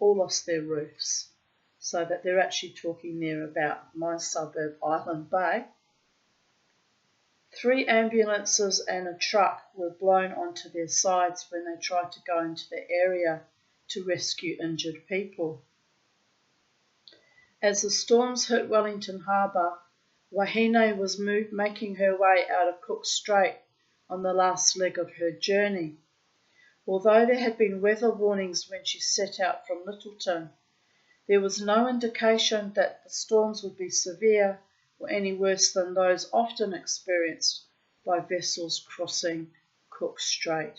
all lost their roofs. So that they're actually talking there about my suburb, Island Bay. 3 ambulances and a truck were blown onto their sides when they tried to go into the area to rescue injured people. As the storms hit Wellington Harbour, Wahine was making her way out of Cook Strait on the last leg of her journey. Although there had been weather warnings when she set out from Lyttelton, there was no indication that the storms would be severe or any worse than those often experienced by vessels crossing Cook Strait.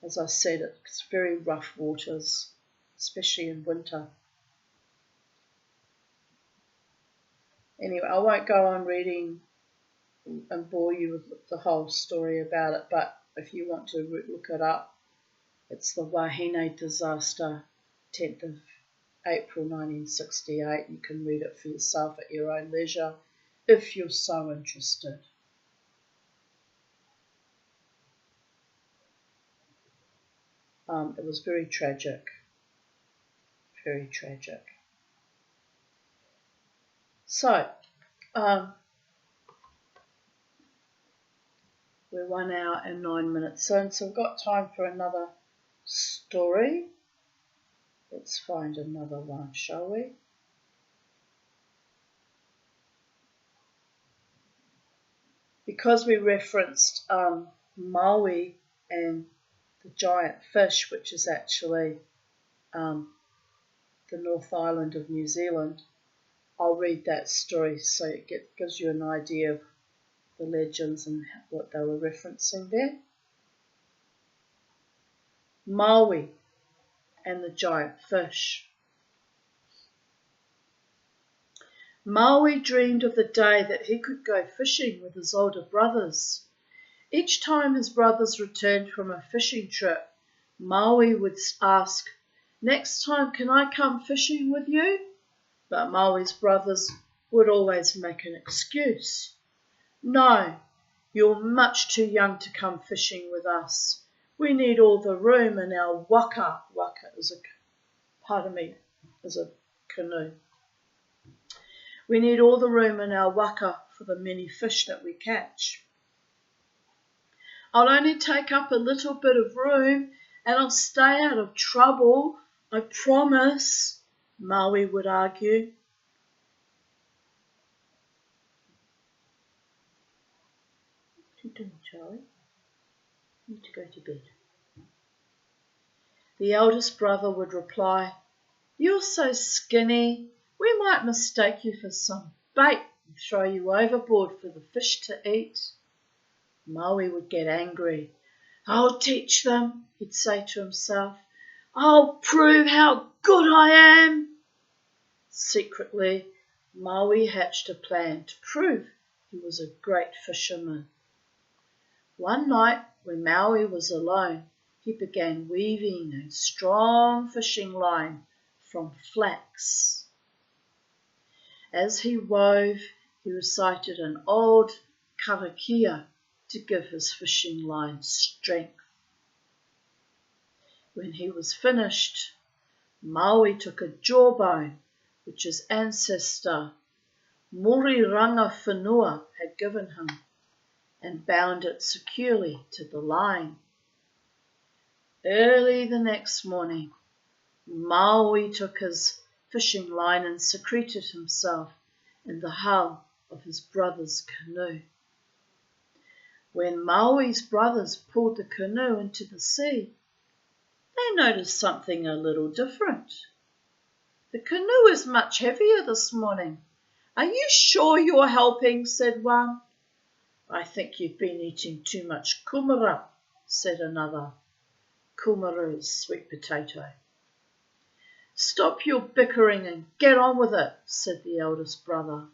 As I said, it's very rough waters, especially in winter. Anyway, I won't go on reading and bore you with the whole story about it, but if you want to look it up, it's the Wahine disaster, 10th of April 1968. You can read it for yourself at your own leisure if you're so interested. It was very tragic. Very tragic. So, we're 1 hour and 9 minutes in, so we've got time for another story. Let's find another one, shall we? Because we referenced Maui and the giant fish, which is actually the North Island of New Zealand, I'll read that story so it gives you an idea of the legends and what they were referencing there. Maui and the giant fish. Maui dreamed of the day that he could go fishing with his older brothers. Each time his brothers returned from a fishing trip, Maui would ask, "Next time, can I come fishing with you?" But Maui's brothers would always make an excuse. "No, you're much too young to come fishing with us. We need all the room in our waka." Waka is a canoe. "We need all the room in our waka for the many fish that we catch." "I'll only take up a little bit of room and I'll stay out of trouble, I promise," Maui would argue. "What are you doing, Charlie? You need to go to bed." The eldest brother would reply, "You're so skinny, we might mistake you for some bait and throw you overboard for the fish to eat." Maui would get angry. "I'll teach them," he'd say to himself. "I'll prove how good I am." Secretly, Maui hatched a plan to prove he was a great fisherman. One night, when Maui was alone, he began weaving a strong fishing line from flax. As he wove, he recited an old karakia to give his fishing line strength. When he was finished, Maui took a jawbone, which his ancestor Muriranga Whenua had given him, and bound it securely to the line. Early the next morning, Maui took his fishing line and secreted himself in the hull of his brother's canoe. When Maui's brothers pulled the canoe into the sea, they noticed something a little different. "The canoe is much heavier this morning. Are you sure you're helping?" said one. "I think you've been eating too much kumara," said another. Kumara is sweet potato. "Stop your bickering and get on with it," said the eldest brother.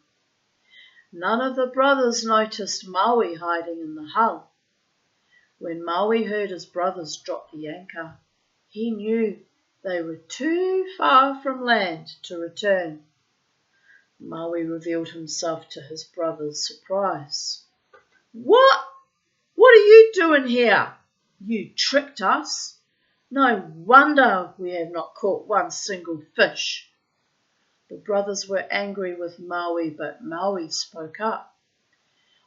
None of the brothers noticed Maui hiding in the hull. When Maui heard his brothers drop the anchor, he knew they were too far from land to return. Maui revealed himself to his brothers' surprise. What are you doing here? You tricked us. No wonder we have not caught one single fish." The brothers were angry with Maui, but Maui spoke up.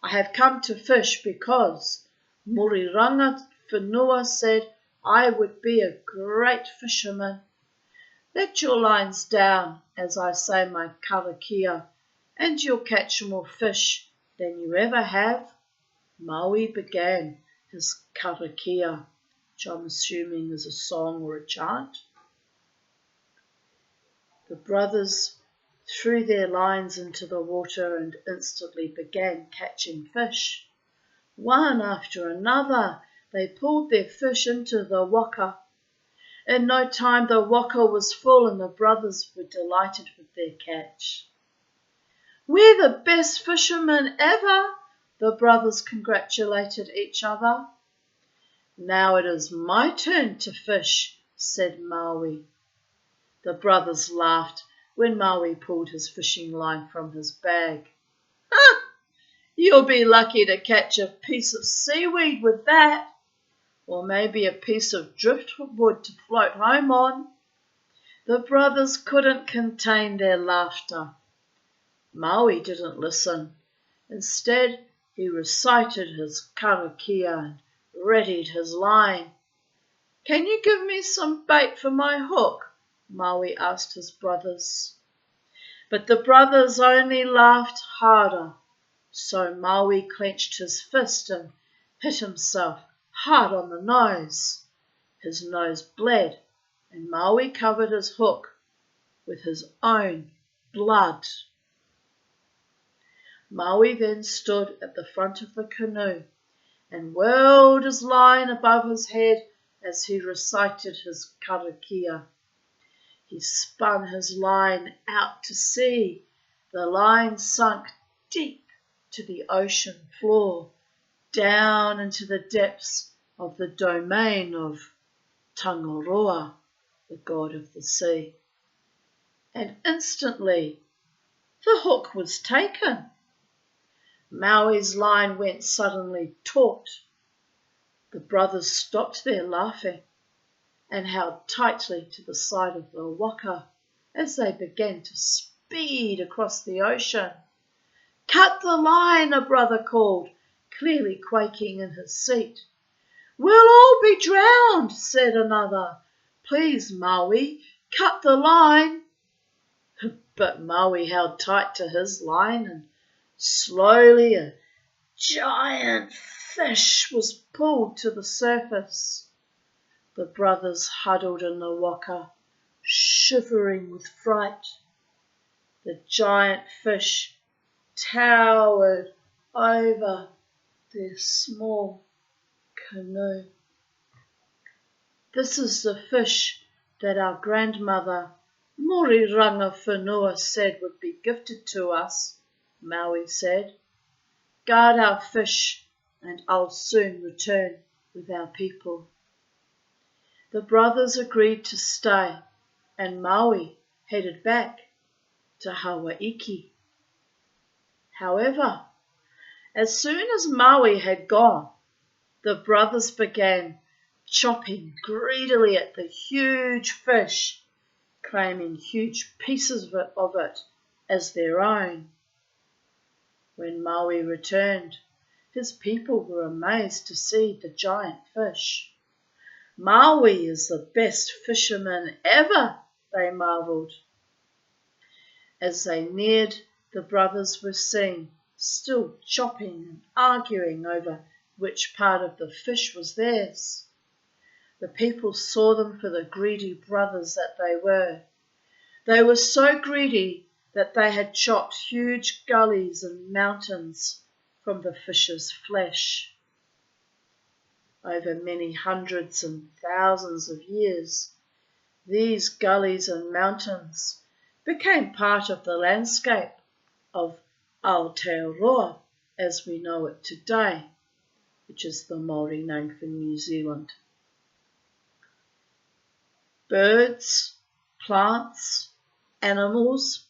"I have come to fish because Muriranga Whenua said I would be a great fisherman. Let your lines down as I say my karakia, and you'll catch more fish than you ever have." Maui began his karakia, which I'm assuming is a song or a chant. The brothers threw their lines into the water and instantly began catching fish. One after another, they pulled their fish into the waka. In no time, the waka was full and the brothers were delighted with their catch. "We're the best fishermen ever," the brothers congratulated each other. "Now it is my turn to fish," said Maui. The brothers laughed when Maui pulled his fishing line from his bag. "Ha! You'll be lucky to catch a piece of seaweed with that, or maybe a piece of driftwood to float home on." The brothers couldn't contain their laughter. Maui didn't listen. Instead, he recited his karakia and readied his line. "Can you give me some bait for my hook?" Maui asked his brothers. But the brothers only laughed harder. So Maui clenched his fist and hit himself hard on the nose. His nose bled, and Maui covered his hook with his own blood. Maui then stood at the front of the canoe and whirled his line above his head as he recited his karakia. He spun his line out to sea. The line sunk deep to the ocean floor, down into the depths of the domain of Tangaroa, the god of the sea. And instantly the hook was taken. Maui's line went suddenly taut. The brothers stopped their laughing and held tightly to the side of the waka as they began to speed across the ocean. "Cut the line," a brother called, clearly quaking in his seat. "We'll all be drowned," said another. "Please, Maui, cut the line." But Maui held tight to his line, and slowly a giant fish was pulled to the surface. The brothers huddled in the waka, shivering with fright. The giant fish towered over their small canoe. "This is the fish that our grandmother Moriranga Whenua said would be gifted to us," Maui said. "Guard our fish and I'll soon return with our people." The brothers agreed to stay, and Maui headed back to Hawaiki. However, as soon as Maui had gone, the brothers began chopping greedily at the huge fish, claiming huge pieces of it as their own. When Maui returned, his people were amazed to see the giant fish. "Maui is the best fisherman ever," they marvelled. As they neared, the brothers were seen still chopping and arguing over which part of the fish was theirs. The people saw them for the greedy brothers that they were. They were so greedy that they had chopped huge gullies and mountains from the fish's flesh. Over many hundreds and thousands of years, these gullies and mountains became part of the landscape of Aotearoa as we know it today, which is the Maori name for New Zealand. Birds, plants, animals,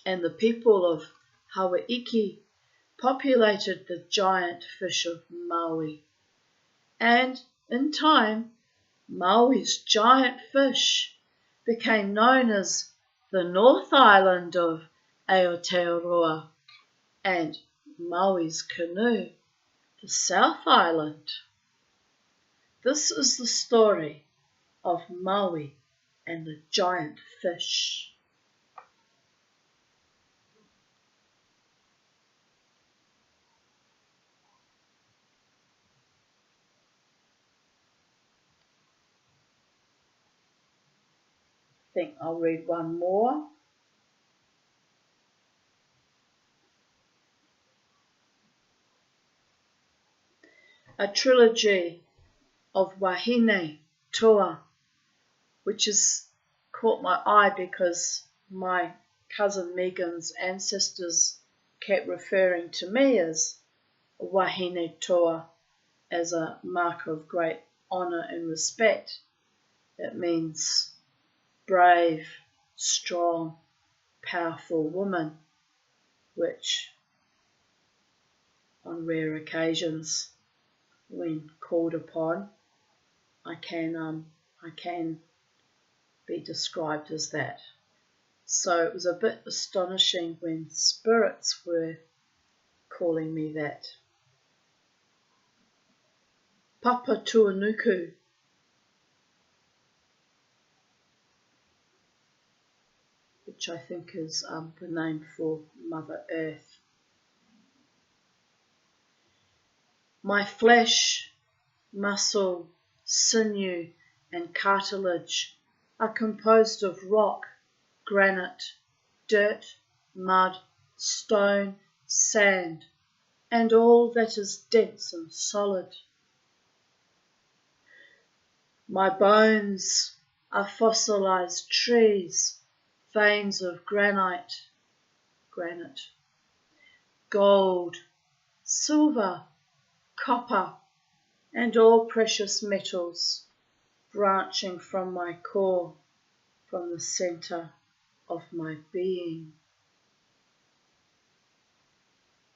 and the people of Hawaiki populated the giant fish of Maui. And in time, Maui's giant fish became known as the North Island of Aotearoa and Maui's canoe, the South Island. This is the story of Maui and the giant fish. I think I'll read one more. A Trilogy of Wahine Toa, which has caught my eye because my cousin Megan's ancestors kept referring to me as Wahine Toa as a mark of great honour and respect. It means brave, strong, powerful woman, which on rare occasions when called upon I can be described as that. So it was a bit astonishing when spirits were calling me that. Papa Tuanuku. which I think is the name for Mother Earth. My flesh, muscle, sinew and cartilage are composed of rock, granite, dirt, mud, stone, sand, and all that is dense and solid. My bones are fossilized trees, veins of granite, gold, silver, copper, and all precious metals branching from my core, from the center of my being.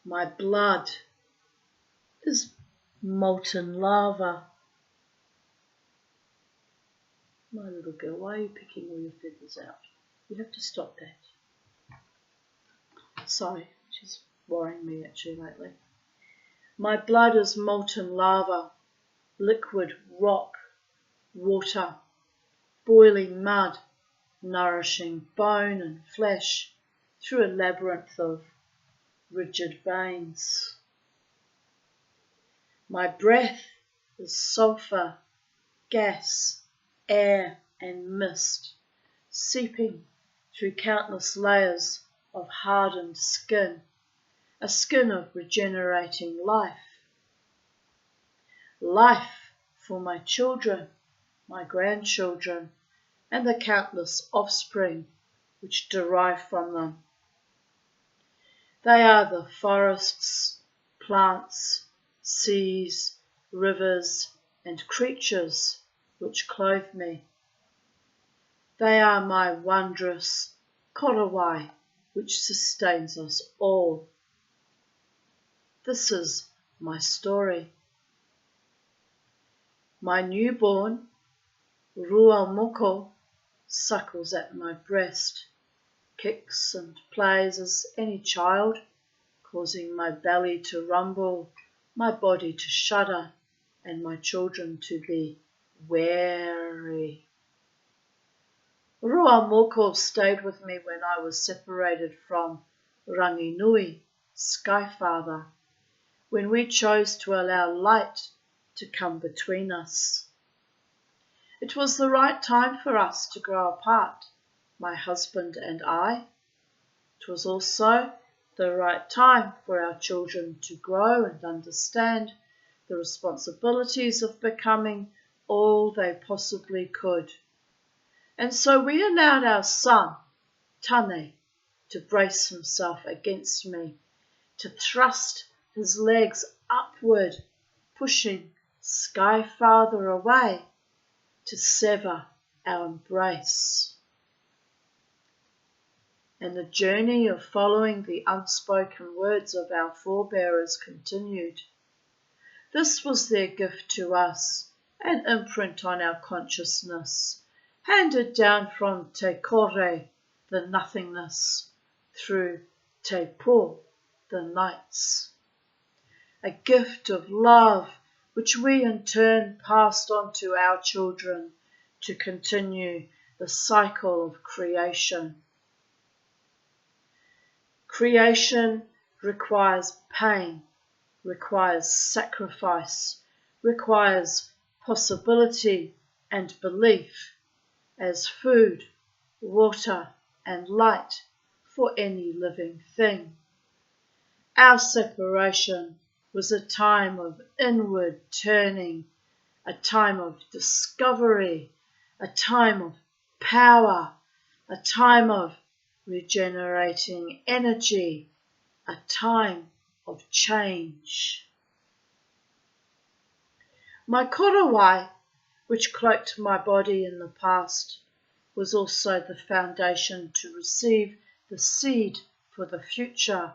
My blood is molten lava. My little girl, why are you picking all your feathers out? You have to stop that. Sorry, she's worrying me actually lately. My blood is molten lava, liquid rock, water, boiling mud, nourishing bone and flesh through a labyrinth of rigid veins. My breath is sulphur, gas, air and mist, seeping through countless layers of hardened skin, a skin of regenerating life. Life for my children, my grandchildren, and the countless offspring which derive from them. They are the forests, plants, seas, rivers, and creatures which clothe me. They are my wondrous korowai which sustains us all. This is my story. My newborn, Ruamoko, suckles at my breast, kicks and plays as any child, causing my belly to rumble, my body to shudder, and my children to be wary. Ruamoko stayed with me when I was separated from Ranginui, Skyfather, when we chose to allow light to come between us. It was the right time for us to grow apart, my husband and I. It was also the right time for our children to grow and understand the responsibilities of becoming all they possibly could. And so we allowed our son, Tane, to brace himself against me, to thrust his legs upward, pushing Skyfather away, to sever our embrace. And the journey of following the unspoken words of our forebearers continued. This was their gift to us, an imprint on our consciousness, handed down from Te Kore, the nothingness, through Te Po, the nights. A gift of love which we in turn passed on to our children to continue the cycle of creation. Creation requires pain, requires sacrifice, requires possibility and belief as food, water and light for any living thing. Our separation was a time of inward turning, a time of discovery, a time of power, a time of regenerating energy, a time of change. My korowai, which cloaked my body in the past, was also the foundation to receive the seed for the future.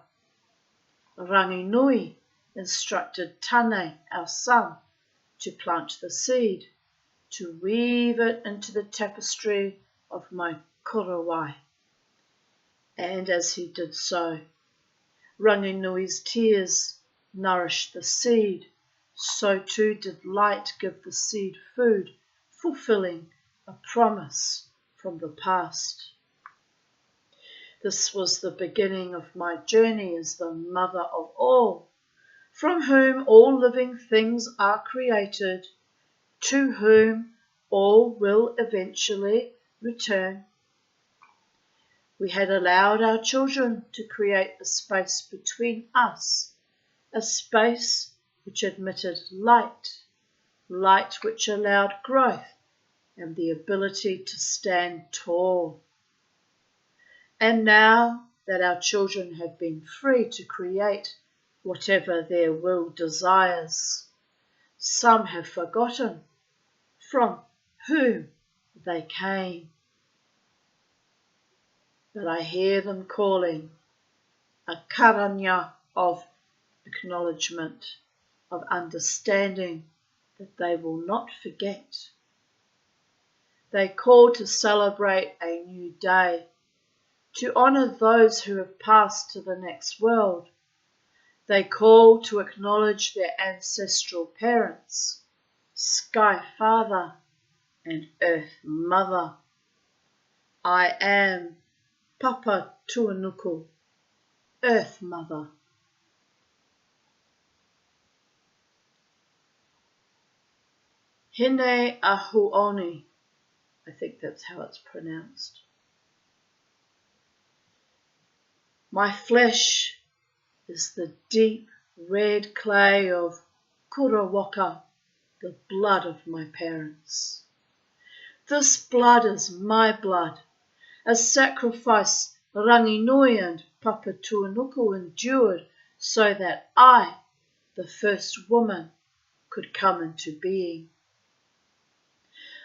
Ranginui instructed Tane, our son, to plant the seed, to weave it into the tapestry of my korowai. And as he did so, Ranginui's tears nourished the seed, so too did light give the seed food, fulfilling a promise from the past. This was the beginning of my journey as the mother of all, from whom all living things are created, to whom all will eventually return. We had allowed our children to create a space between us, a space which admitted light, light which allowed growth and the ability to stand tall. And now that our children have been free to create whatever their will desires, some have forgotten from whom they came. But I hear them calling a karanya of acknowledgement, of understanding that they will not forget. They call to celebrate a new day, to honour those who have passed to the next world. They call to acknowledge their ancestral parents, Sky Father and Earth Mother. I am Papa Tuanuku, Earth Mother. Hine Ahuoni, I think that's how it's pronounced. My flesh is the deep red clay of Kurawaka, the blood of my parents. This blood is my blood, a sacrifice Ranginui and Papa Tuanuku endured so that I, the first woman, could come into being.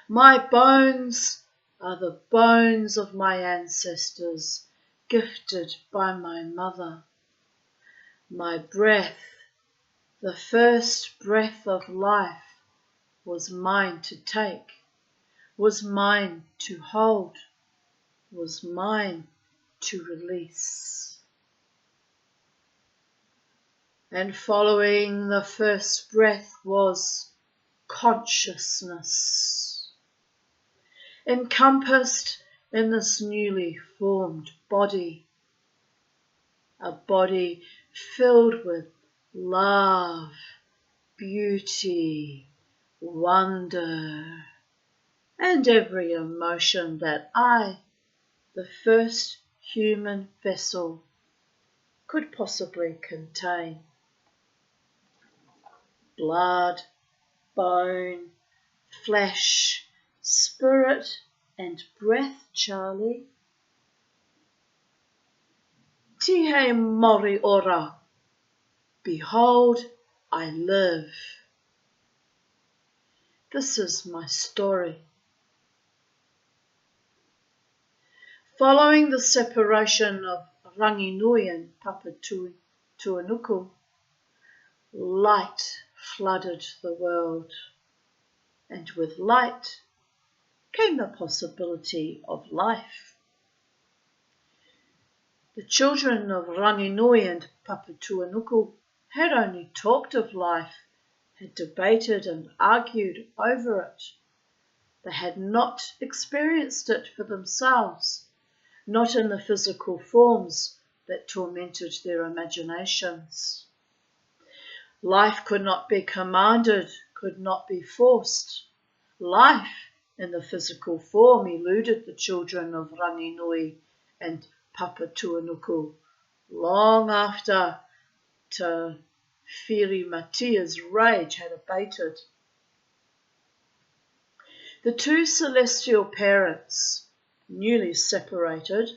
My bones are the bones of my ancestors, gifted by my mother. My breath, the first breath of life, was mine to take, was mine to hold, was mine to release. And following the first breath was consciousness, encompassed in this newly formed body, a body filled with love, beauty, wonder, and every emotion that I, the first human vessel, could possibly contain. Blood, bone, flesh, spirit, and breath, Charlie. Tihe mori ora. Behold, I live. This is my story. Following the separation of Ranginui and Papa Tuanuku, light flooded the world, and with light came the possibility of life. The children of Ranginui and Papa Tuanuku had only talked of life, had debated and argued over it. They had not experienced it for themselves, not in the physical forms that tormented their imaginations. Life could not be commanded, could not be forced. Life in the physical form eluded the children of Ranginui and Papa Tuanuku long after Te Whiri Matia's rage had abated. The two celestial parents, newly separated,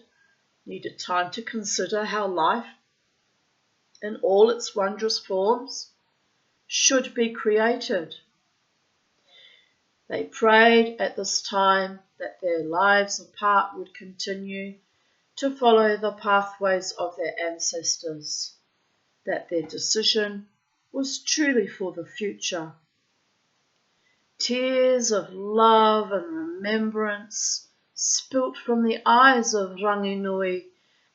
needed time to consider how life, in all its wondrous forms, should be created. They prayed at this time that their lives apart would continue to follow the pathways of their ancestors, that their decision was truly for the future. Tears of love and remembrance spilt from the eyes of Ranginui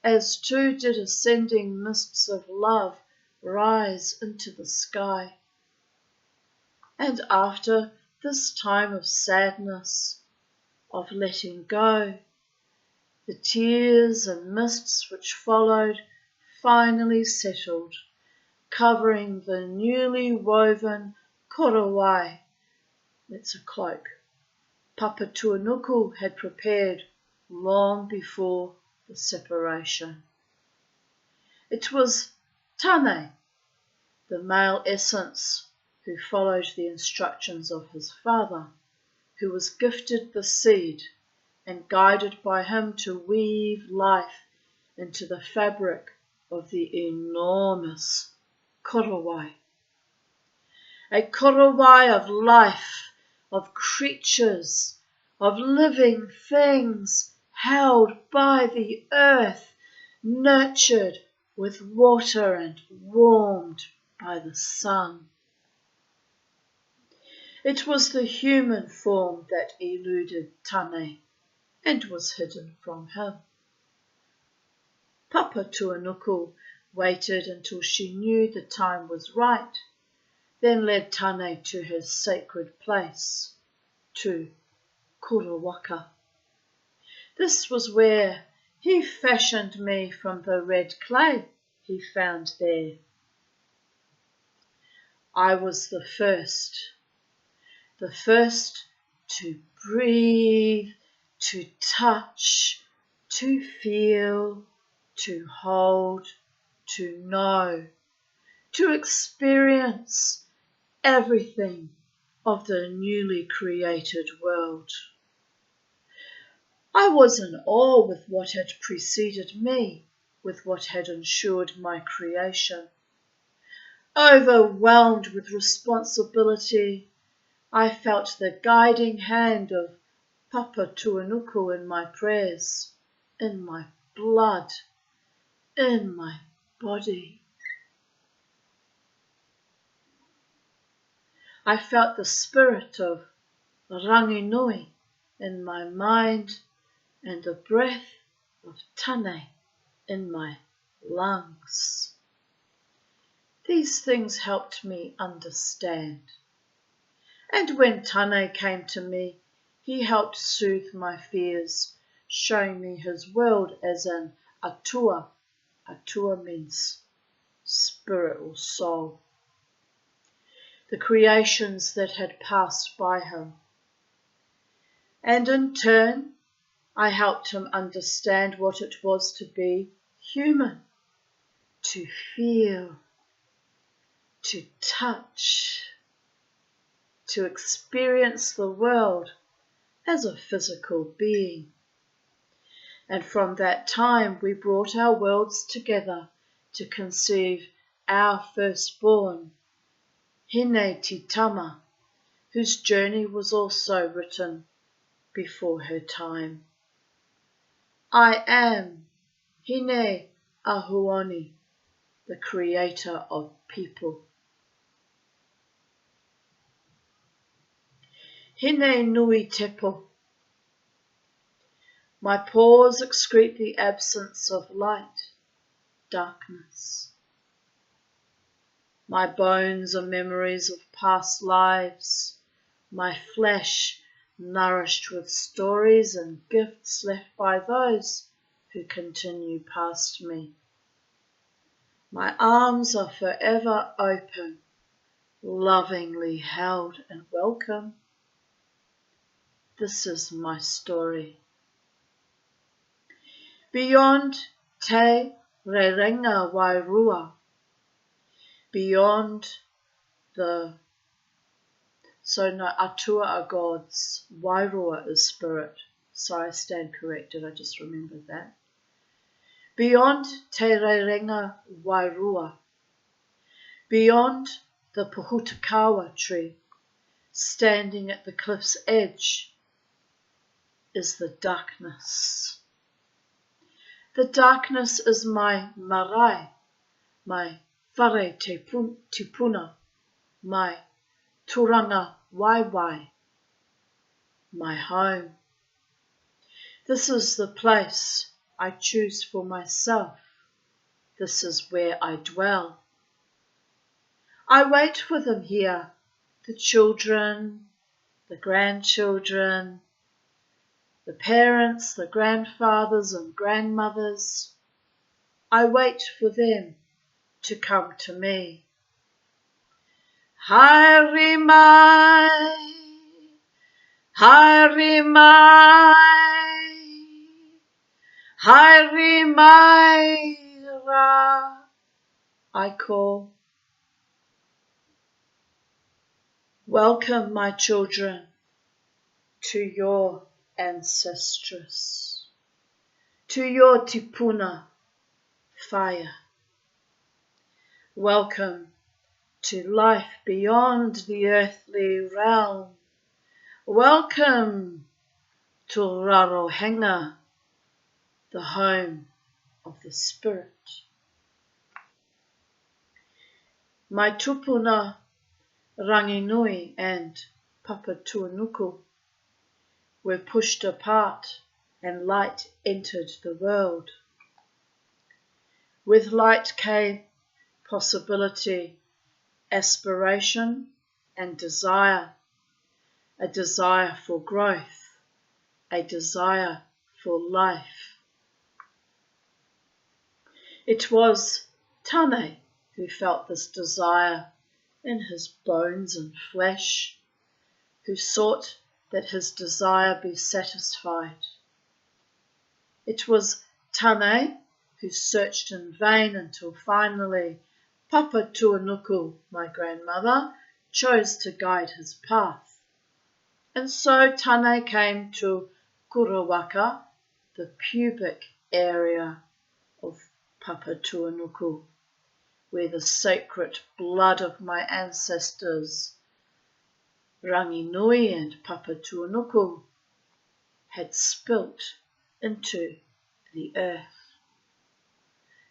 as too did ascending mists of love rise into the sky. And after this time of sadness, of letting go, The tears and mists which followed finally settled, covering the newly woven korowai, that's a cloak, Papa Tuanuku had prepared long before the separation. It was Tane, the male essence who followed the instructions of his father, who was gifted the seed and guided by him to weave life into the fabric of the enormous korowai. A korowai of life, of creatures, of living things held by the earth, nurtured with water and warmed by the sun. It was the human form that eluded Tane and was hidden from him. Papa Tuanuku waited until she knew the time was right, then led Tane to his sacred place, to Kurawaka. This was where he fashioned me from the red clay he found there. I was the first to breathe, to touch, to feel, to hold, to know, to experience everything of the newly created world. I was in awe with what had preceded me, with what had ensured my creation. Overwhelmed with responsibility, I felt the guiding hand of Papa Tuanuku in my prayers, in my blood, in my body. I felt the spirit of Ranginui in my mind and the breath of Tane in my lungs. These things helped me understand. And when Tane came to me, he helped soothe my fears, showing me his world as an atua. Atua means spirit or soul. The creations that had passed by him. And in turn, I helped him understand what it was to be human, to feel, to touch, to experience the world as a physical being. And from that time we brought our worlds together to conceive our firstborn, Hine Titama, whose journey was also written before her time. I am Hine Ahuoni, the creator of people. Hine Nui Tepo. My pores excrete the absence of light, darkness. My bones are memories of past lives, my flesh nourished with stories and gifts left by those who continue past me. My arms are forever open, lovingly held and welcome. This is my story. Beyond Te Rerenga Wairua, beyond Atua are gods, Wairua is spirit. Sorry, I stand corrected, I just remembered that. Beyond Te Rerenga Wairua, beyond the Pohutakawa tree, standing at the cliff's edge, is the darkness. The darkness is my marae, my whare te puna, my turanga waiwai, my home. This is the place I choose for myself. This is where I dwell. I wait for them here, the children, the grandchildren, the parents, the grandfathers and grandmothers. I wait for them to come to me. Haere mai, haere mai, haere mai ra, I call. Welcome, my children, to your ancestress, to your tipuna fire. Welcome to life beyond the earthly realm. Welcome to Rarohenga, the home of the spirit. My tupuna Ranginui and Papatuanuku were pushed apart and light entered the world. With light came possibility, aspiration and desire, a desire for growth, a desire for life. It was Tane who felt this desire in his bones and flesh, who sought that his desire be satisfied. It was Tane who searched in vain until finally Papatuanuku, my grandmother, chose to guide his path. And so Tane came to Kurawaka, the pubic area of Papatuanuku, where the sacred blood of my ancestors, Ranginui and Papatuanuku, had spilt into the earth.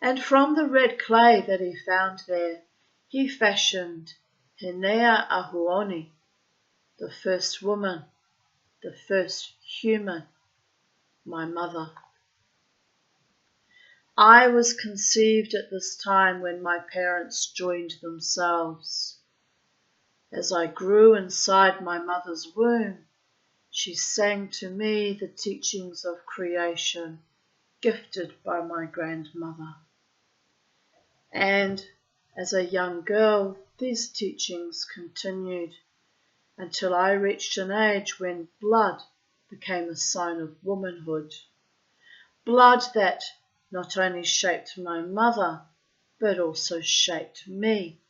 And from the red clay that he found there, he fashioned Hinea Ahuoni, the first woman, the first human, my mother. I was conceived at this time when my parents joined themselves. As I grew inside my mother's womb, she sang to me the teachings of creation, gifted by my grandmother. And as a young girl, these teachings continued until I reached an age when blood became a sign of womanhood. Blood that not only shaped my mother, but also shaped me,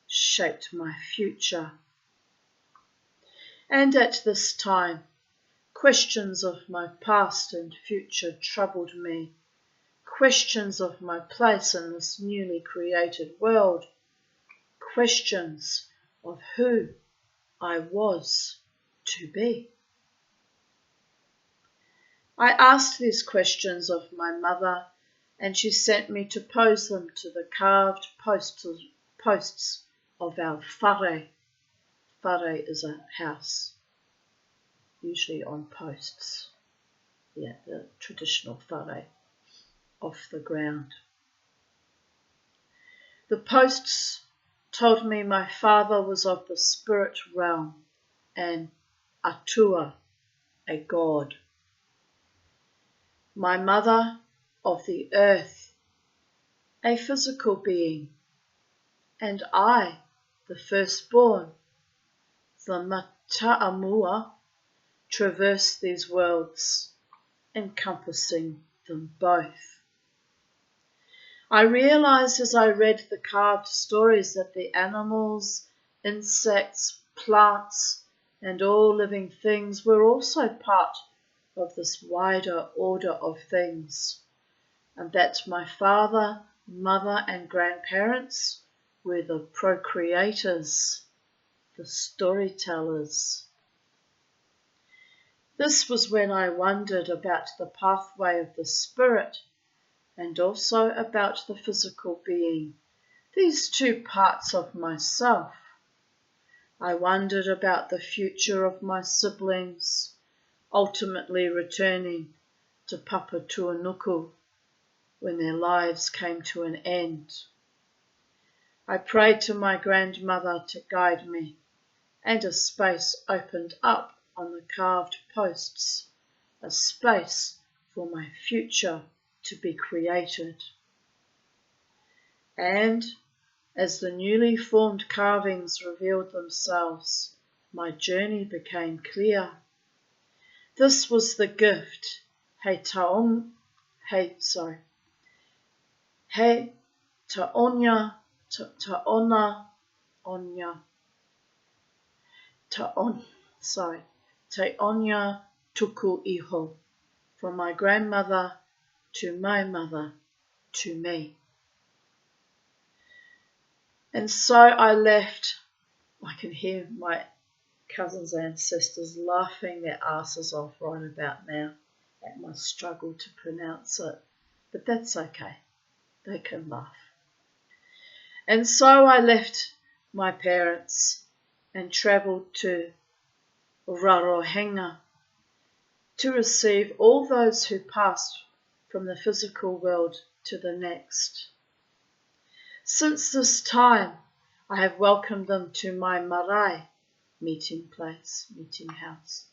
shaped my future. And at this time, questions of my past and future troubled me, questions of my place in this newly created world, questions of who I was to be. I asked these questions of my mother, and she sent me to pose them to the carved posts of our whare. Whare is a house, usually on posts. Yeah, the traditional whare off the ground. The posts told me my father was of the spirit realm, an atua, a god. My mother of the earth, a physical being, and I, the firstborn, the mata'amua, traversed these worlds, encompassing them both. I realized as I read the carved stories that the animals, insects, plants, and all living things were also part of this wider order of things, and that my father, mother, and grandparents were the procreators, the storytellers. This was when I wondered about the pathway of the spirit and also about the physical being, these two parts of myself. I wondered about the future of my siblings, ultimately returning to Papatuanuku when their lives came to an end. I prayed to my grandmother to guide me, and a space opened up on the carved posts a space for my future to be created. And as the newly formed carvings revealed themselves, my journey became clear. This was the gift, He Taonya, Taonya tuku iho, from my grandmother to my mother to me. And so I left. I can hear my cousins and sisters laughing their asses off right about now at my struggle to pronounce it. But that's okay. They can laugh. And so I left my parents and travelled to Rarohenga to receive all those who passed from the physical world to the next. Since this time, I have welcomed them to my marae, meeting place, meeting house,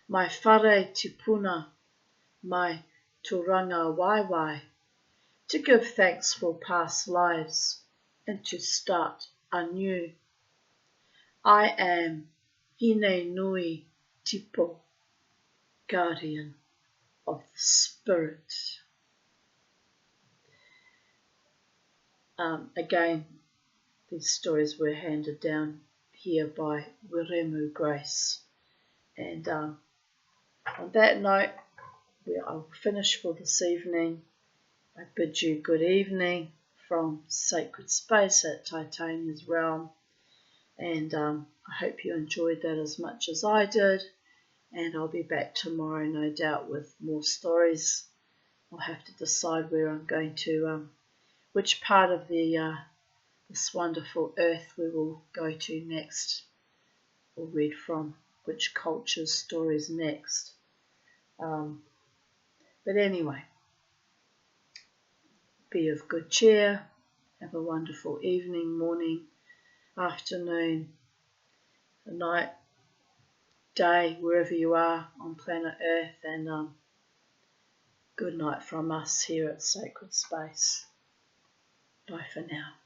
my whare tipuna, my turanga waiwai, to give thanks for past lives and to start anew. I am Hine Nui Tipo, guardian of the spirit. Again, these stories were handed down here by Wiremu Grace. And on that note, I'll finish for this evening. I bid you good evening from Sacred Space at Titania's Realm. And I hope you enjoyed that as much as I did. And I'll be back tomorrow, no doubt, with more stories. I'll have to decide where I'm going to, which part of this wonderful earth we will go to next, or read from which culture's stories next. But anyway, be of good cheer. Have a wonderful evening, morning, afternoon, night, day, wherever you are on planet Earth, and good night from us here at Sacred Space. Bye for now.